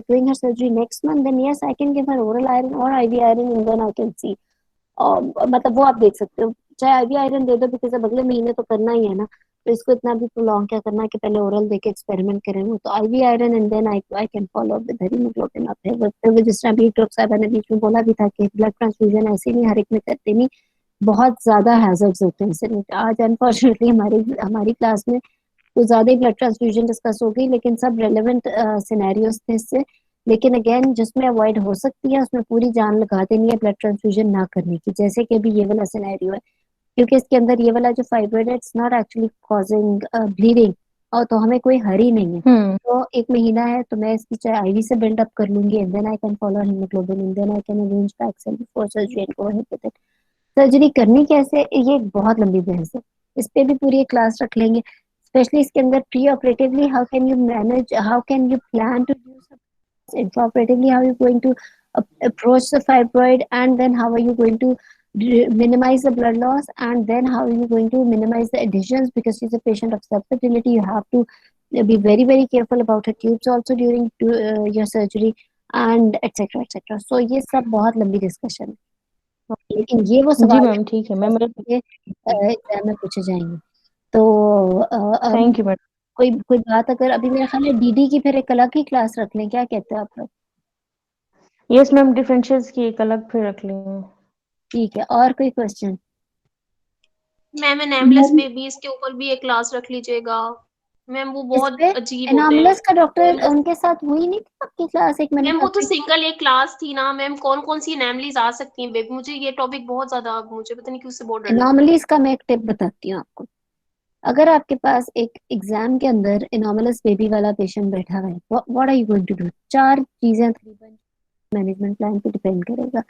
doing her surgery next month, then yes, I can give her oral iron or IV iron, and then I can see। और मतलब वो आप देख सकते हो, चाहे आईवी आयरन दे दो, बिकॉज अब अगले महीने तो करना ही है ना। तो इसको इतना भी प्रोलॉन्ग क्या करना है कि पहले ओरल देके एक्सपेरिमेंट करें। वो तो IV iron, and then I can follow up with haemoglobin up है। फिर जिस तरह भी डॉक्टर साहब ने बीच में बोला भी था कि ब्लड ट्रांसफ्यूजन ऐसे नहीं हर एक में करते नहीं, बहुत ज्यादा हैजर्ड्स होते हैं इससे। आज अनफॉर्चुनेटली हमारी हमारी क्लास में कुछ ज्यादा ही ब्लड ट्रांसफ्यूजन डिस्कस हो गई, लेकिन सब रेलेवेंट सिनेरियोस थे इससे। लेकिन अगेन, जिसमें अवॉइड हो सकती है उसमें पूरी जान लगा देनी है ब्लड ट्रांसफ्यूजन ना करने की, जैसे कि अभी ये वाला सिनेरियो है। क्योंकि इसके अंदर ये वाला जो फाइब्रोइड है, it's not actually causing bleeding, और तो हमें कोई हरी नहीं है। तो 1 महीना है, तो मैं इसकी चाहे आईवी से बिल्ड अप कर लूंगी, and then I can follow haemoglobin, and then I can arrange packs before surgery and go ahead with it. Surgery करनी कैसे, ये एक बहुत लंबी बहस है। इस पे भी पूरी एक क्लास रख लेंगे, स्पेशली इसके अंदर preoperatively how can you manage, how can you plan to do intraoperatively how are you going to approach the fibroid, and then how are you going to minimize the blood loss, and then how are you going to minimize the adhesions, because she's a patient of subfertility. You have to be very very careful about her tubes also during your surgery, and etc etc. So ये सब बहुत लंबी discussion है, लेकिन ये वो जी सवाल ma'am, ठीक है मैम, एग्जाम में पूछे जाएंगे। तो थैंक यू मैडम। कोई बात, अगर अभी मेरा ख्याल है डीडी की फिर एक अलग ही क्लास रख लें, क्या कहते हैं आप लोग? यस मैम, डिफरेंशियल्स की एक अलग फिर रख लेंगे। ठीक है, और कोई क्वेश्चन? मैम एनामलेस बेबीज के ऊपर भी एक क्लास रख लीजिएगा मैम, वो बहुत अजीब होते हैं। एनामलेस का डॉक्टर उनके साथ हुई नहीं थी आपकी क्लास? एक मैंने मैम वो तो सिंगल एक क्लास थी ना मैम, कौन कौन सी एनामलीज आ सकती हैं बेबी, मुझे ये टॉपिक बहुत ज्यादा, मुझे पता नहीं क्यों से बहुत डर लगता है। एनामलीज का मैं एक टिप बताती हूँ आपको। अगर आपके पास एक एग्जाम के अंदर एनोमलस बेबी वाला पेशेंट बैठा हुआ है, what are you going to do? चार चीजें तकरीबन मैनेजमेंट प्लान पे डिपेंड करेगा,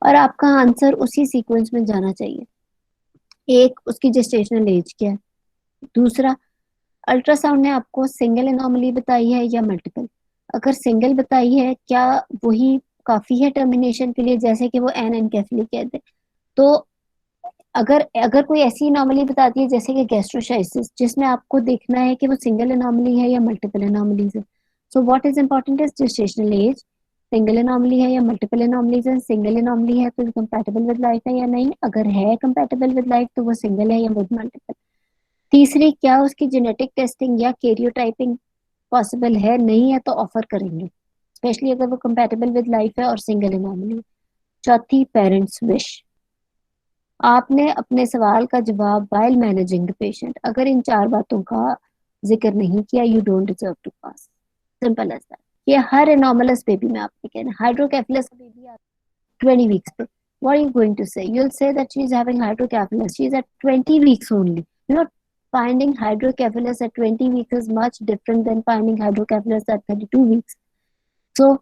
और आपका आंसर उसी सीक्वेंस में जाना चाहिए। एक, उसकी जेस्टेशनल एज क्या है। दूसरा, अल्ट्रासाउंड ने आपको सिंगल एनोमली बताई है या मल्टीपल? अगर सिंगल बताई है, क्या वही काफी है टर्मिनेशन के लिए, जैसे कि वो एनकेफली कहते हैं? तो अगर अगर कोई ऐसी एनोमली बताती है जैसे कि गैस्ट्रोशाइसिस, जिसमें आपको देखना है कि वो सिंगल एनोमली है या मल्टीपल एनोमलीज है, so what is important is gestational age, single anomaly है या मल्टीपल एनोमलीज है। सिंगल एनोमली है तो कंपैटिबल विद लाइफ है या नहीं, अगर है कंपैटिबल विद लाइफ तो वो सिंगल है या विद मल्टीपल। तीसरी, क्या उसकी जेनेटिक टेस्टिंग या कैरियोटाइपिंग पॉसिबल है, नहीं है तो ऑफर करेंगे, स्पेशली अगर वो कंपैटिबल विद लाइफ है और सिंगल एनोमली। चौथी, पेरेंट्स विश। आपने अपने सवाल का जवाब वाइल मैनेजिंग द पेशेंट, अगर इन चार बातों का जिक्र नहीं किया, you don't deserve to pass, simple as that. ये हर एनोमलस बेबी में आपने कहना। हाइड्रोकेफलस बेबी 20 weeks पे, what are you going to say? You'll say that she is having hydrocephalus, she is at 20 weeks only. You know, finding hydrocephalus at 20 weeks is much different than finding hydrocephalus at 32 weeks. So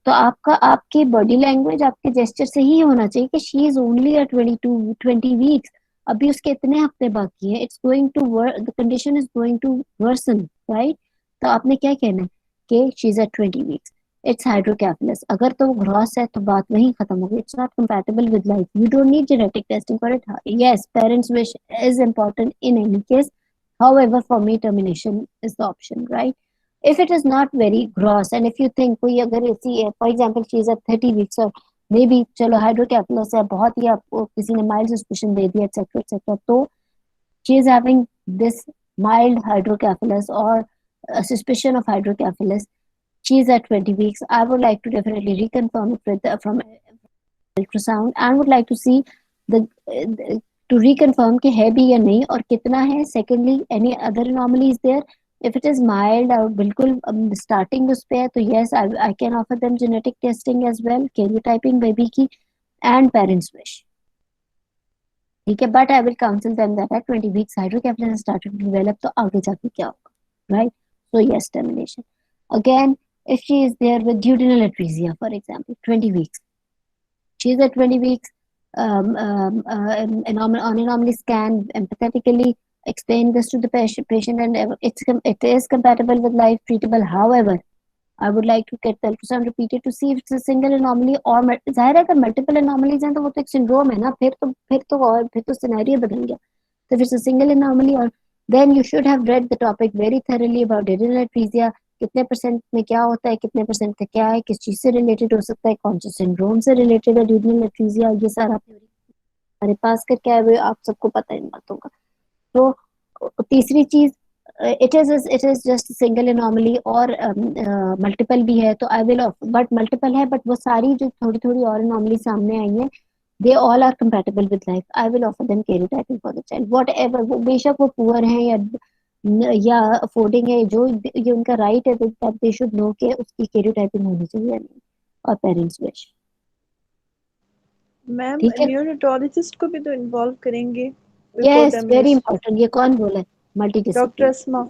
तो आपका, आपकी body language, आपके gesture से ही होना चाहिए कि she is only at 20 weeks, अभी उसके इतने हफ्ते बाकी है, it's going to the condition is going to worsen, right? तो आपने क्या कहना है कि she is at 20 weeks, it's hydrocephalus. अगर तो ग्रॉस है तो बात वहीं खत्म हो गई, it's not compatible with life, you don't need genetic testing for it. Yes, parents wish is important in any case, however for me termination is the option, right? If it is not very gross, and if you think कोई अगर ऐसी है, for example she is at 30 weeks और may be चलो हाइड्रोकेफलस है, बहुत ही आपको किसी ने माइल्ड सस्पिशन दे दिया एक्सेट्रा एक्सेट्रा, तो she is having this mild hydrocephalus or a suspicion of hydrocephalus, she is at 20 weeks, I would like to definitely reconfirm it with from ultrasound and would like to see the to reconfirm कि है भी या नहीं और कितना है। Secondly, any other anomalies there? If it is mild और बिल्कुल starting उस पे है तो yes, I can offer them genetic testing as well, karyotyping baby की and parents wish, ठीक है? But I will counsel them that at 20 weeks hydrocephalus has started to develop, तो आगे जाके क्या होगा, right? So yes, termination. Again, if she is there with duodenal atresia, for example, 20 weeks, she is at 20 weeks, on anomaly scan, empathetically explain this to the patient and it is compatible with life, treatable. However, I would like to get the ultrasound repeated to see if it's a single anomaly or जाहिर है अगर multiple anomalies हैं तो वो तो एक syndrome है ना, फिर तो scenario बदल गया। So if it's a single anomaly, or then you should have read the topic very thoroughly about duodenal atresia, कितने परसेंट में क्या होता है, कितने परसेंट का क्या है, किस चीज से रिलेटेड हो सकता है, कौन से सिंड्रोम से रिलेटेड है duodenal atresia, ये सारा हमारे पास करके आए हुए, आप सबको पता है इन बातों का। तो तीसरी चीज, it is just single anomaly और multiple भी है तो I will offer, but multiple है but वो सारी जो थोड़ी थोड़ी और anomaly सामने आई हैं, they all are compatible with life, I will offer them karyotyping for the child, whatever, वो बेशक वो poor हैं या अफोर्डिंग है, जो ये उनका राइट है, that they should know कि उसकी karyotyping होनी चाहिए या नहीं, और पेरेंट्स विश। मैम ठीक है, न्यूरोलॉजिस्ट को भी तो इन्वॉल्व करेंगे यस, वेरी इंपॉर्टेंट। ये कौन बोला है? Multi doctor discipline. Asma.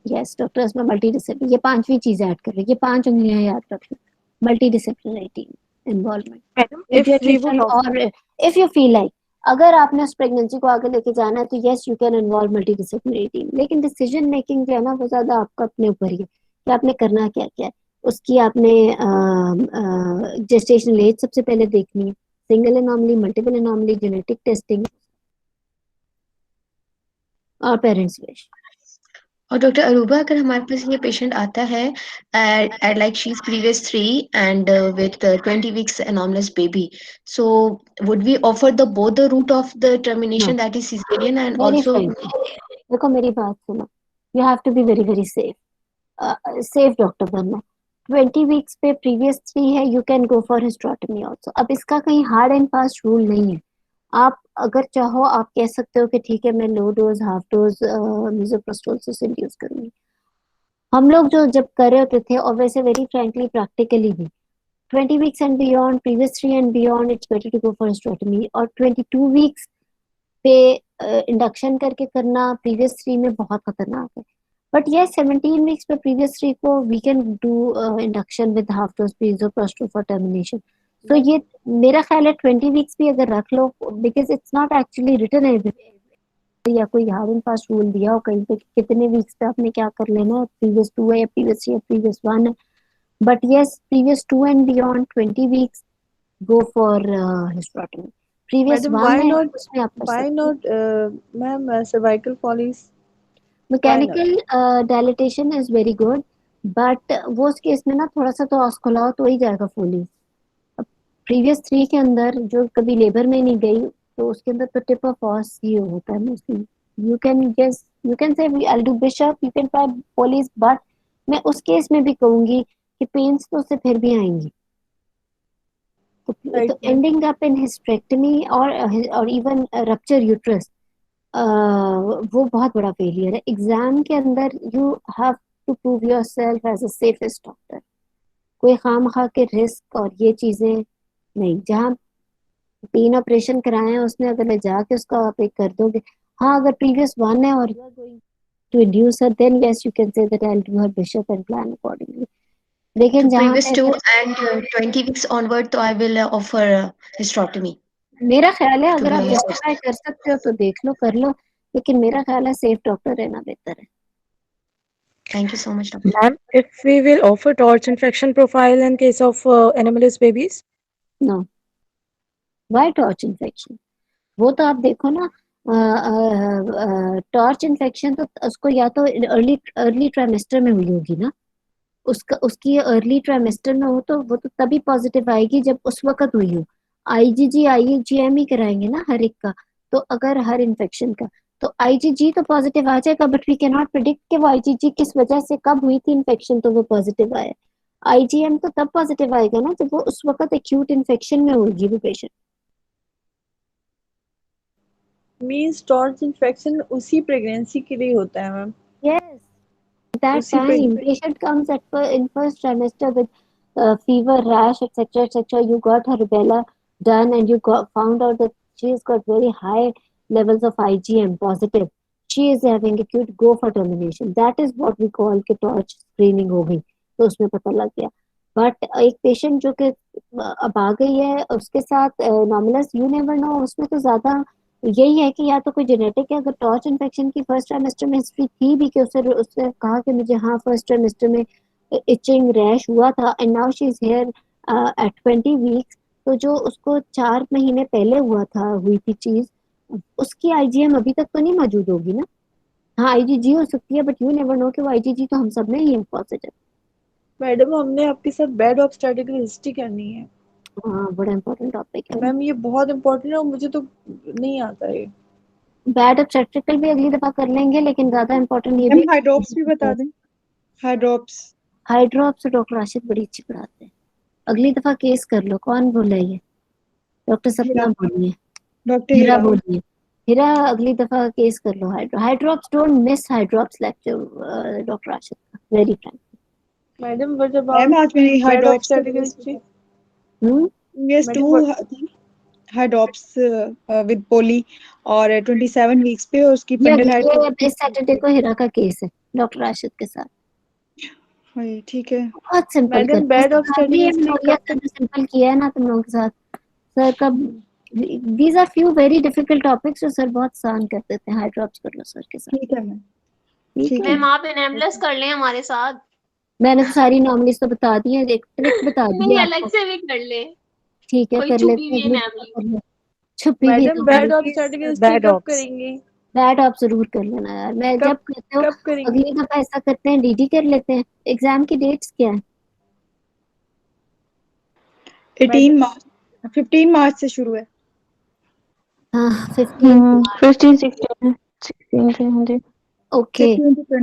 Yes, doctor Asma multi discipline, ये पांचवी चीज ऐड कर रही है, ये 5 उंगलियां याद रख लो। Multidisciplinary team involvement, Madam, if we would paediatrician, और इफ यू फील लाइक अगर आपने उस प्रेगनेंसी को आगे लेके जाना है तो yes you can involve multi disciplinary team, लेकिन डिसीजन मेकिंग जो है ना वो ज्यादा आपका अपने ऊपर ही है कि आपने करना क्या क्या है। उसकी आपने जेस्टेशनल एज सबसे पहले देखनी है, single anomaly, multiple anomaly, genetic testing और पेरेंट्स विश। और डॉक्टर अरूबा, अगर हमारे पास ये पेशेंट आता है at like she is previous 3 and with 20 weeks anomalous baby, so would we offer the both the route of the termination, that is cesarean and very also frankly, देखो मेरी बात सुनो, you have to be very very safe doctor बनना। 20 weeks पे previous 3 है, you can go for hysterectomy also. अब इसका कहीं हार्ड एंड फास्ट रूल नहीं है, आप अगर चाहो आप कह सकते हो कि ठीक है मैं लो डोज हाफ डोज मीजोप्रोस्टोल से इंड्यूस करूंगी। हम लोग जो जब कर रहे होते थे, और वैसे वेरी फ्रैंकली प्रैक्टिकली भी 20 weeks and beyond, previous 3 and beyond, it's better to go for hysterectomy. और 22 वीक्स पे इंडक्शन करके करना प्रीवियस 3 में बहुत खतरनाक है। बट ये 17 वीक्स पे प्रीवियस 3 को we can do induction with half dose misoprostol for termination. तो ये मेरा ख्याल है 20 वीक्स भी अगर रख लो, because it's not actually written है या कोई हार्ड एंड फास्ट रूल दिया हो कहीं पे कितने वीक्स पे आपने क्या कर लेना है, प्रीवियस 2 है या प्रीवियस 3 या प्रीवियस 1 है। But yes, previous 2 and beyond 20 weeks go for hysterectomy. Previous madam 1 है उसमें आप कर why सकते हो। not ma'am cervical follies? Mechanical dilatation is very good, but वो उस केस में ना थोड़ा सा तो ऑस खुलाओ तो ही जाएगा फुली। प्रीवियस 3 के अंदर जो कभी लेबर में नहीं गई, तो उसके अंदर तो टिप ऑफ ऑस ही होता है मोस्टली। यू कैन से I do bishop, you can try police, but मैं उस केस में भी कहूंगी कि पेन्स तो उससे फिर भी आएंगी। तो एंडिंग अप इन हिस्टेरेक्टमी और इवन रप्चर यूट्रस, वो बहुत बड़ा फेलियर है। एग्जाम के अंदर you have to prove yourself as a safest doctor. कोई खामखा के रिस्क और ये चीजें नहीं। जहाँ 3 ऑपरेशन कराए हैं उसमें अगर ले जाके उसका आप एक कर दोगे, हाँ अगर प्रीवियस 1 है और you are going to induce her, then yes you can say that I will do her Bishop and plan accordingly. लेकिन so जहाँ previous पे 2 and 20 weeks onward, so I will offer hysterectomy? मेरा ख्याल है To अगर be आप honest, justify कर सकते हो तो देख लो, कर लो, लेकिन मेरा ख्याल है सेफ डॉक्टर रहना बेहतर है। thank you so much, doctor. Ma'am, if we will offer torch infection profile in case of anomalous babies? No, why TORCH infection? वो तो आप देखो ना, टॉर्च इन्फेक्शन तो उसको या तो अर्ली ट्राइमेस्टर में हुई होगी ना, उसकी अर्ली ट्राइमेस्टर में हो तो वो तो तभी पॉजिटिव आएगी जब उस वक्त हुई हो। आईजीजी आईजीएम ही कराएंगे ना हर एक का, तो अगर हर इन्फेक्शन का, तो आईजीजी तो पॉजिटिव आ जाएगा, but we can not predict कि वो आईजीजी किस वजह से कब हुई थी इन्फेक्शन तो वो पॉजिटिव आया। आईजीएम तो तब पॉजिटिव आएगा ना जब वो उस वक्त एक्यूट इन्फेक्शन में होगी वो पेशेंट। मीन्स टॉर्च इन्फेक्शन उसी प्रेगनेंसी के लिए होता है मैम? Yes, that उसी time patient comes in first trimester with fever, rash, etc., etc. You got her rubella done, and you found out that she's got very high levels of IgM positive. She is having acute, go for termination. That is what we call कि torch screening हो गई, तो उसमें पता लग गया। But एक patient जो कि अब आ गई है उसके साथ नॉर्मलस, यू नेवर नो, उसमें तो ज्यादा यही है कि या तो कोई जेनेटिक है। अगर टॉर्च इन्फेक्शन की फर्स्ट ट्राइमेस्टर में हिस्ट्री थी भी कि उसने कहा कि मुझे हाँ फर्स्ट ट्राइमेस्टर में इचिंग रैश हुआ था and now she is here eight 20 weeks, तो जो उसको 4 महीने पहले हुई थी चीज, उसकी आईजीएम अभी तक तो नहीं मौजूद होगी ना। हाँ आईजीजी हो सकती है, बट यू नेवर नो कि वो आईजीजी तो हम सब में ही है पॉजिटिव। मैडम हमने आपके साथ बैड ऑब्स्टेट्रिकल हिस्ट्री करनी है। हाँ बड़ा इंपॉर्टेंट टॉपिक है मैम, ये बहुत इंपॉर्टेंट है और मुझे तो नहीं आता है। बैड ऑब्स्टेट्रिकल भी अगली दफा कर लेंगे, लेकिन ज्यादा इंपॉर्टेंट ये भी हाइड्रॉप्स भी बता दें। हाइड्रॉप्स डॉक्टर राशिद बड़ी अच्छी पढ़ाते हैं। अगली दफा केस कर लो। कौन बोला ये? डॉक्टर सपना बोलिए, डॉक्टर हीरा बोलिए। हीरा अगली दफा केस कर लो। Hydrops, don't miss hydrops lecture doctor Rashid का, very frank. Madam what about आज मेरी bad hydrops obstetrical history? yes, 2 hydrops with poly और 27 वीक्स पे, और उसकी ये इस सैटरडे को हीरा का केस है डॉक्टर राशिद के साथ। ठीक है बहुत simple madam, bad obstetrical simple किया है ना तुम लोगों के साथ सर का। these are few very difficult topics जो सर बहुत आसान कर देते हैं। हाइड्रॉप्स कर लो सर के साथ। ठीक है मैम। ठीक है मैम आप एनाम्बुलेंस कर लें हमारे साथ। मैंने तो सारी नॉर्मलीज तो बता दी है, एक ट्रिक बता दी नहीं है अलग आपको। से भी कर ले, ठीक है कोई कर छुपी लेते हुई हैं, है अगली मैम दफा ही। कर ले। छुपी हुई मैडम तो बैड नहीं। ऑप सर्टिफिकेट बैड कब ऑप्स। करेंगे? बैड आप जरूर कर लेना यार, मैं कब जब कहते हो कब करेंगे? अगली दफा ऐसा करते हैं, डीडी कर लेते हैं। एग्जाम की डेट्स क्या है? 18 मार्च 15 मार्च से शुरू है। हाँ 15 15 16 16 से हाँ जी। ओके। 16 to 20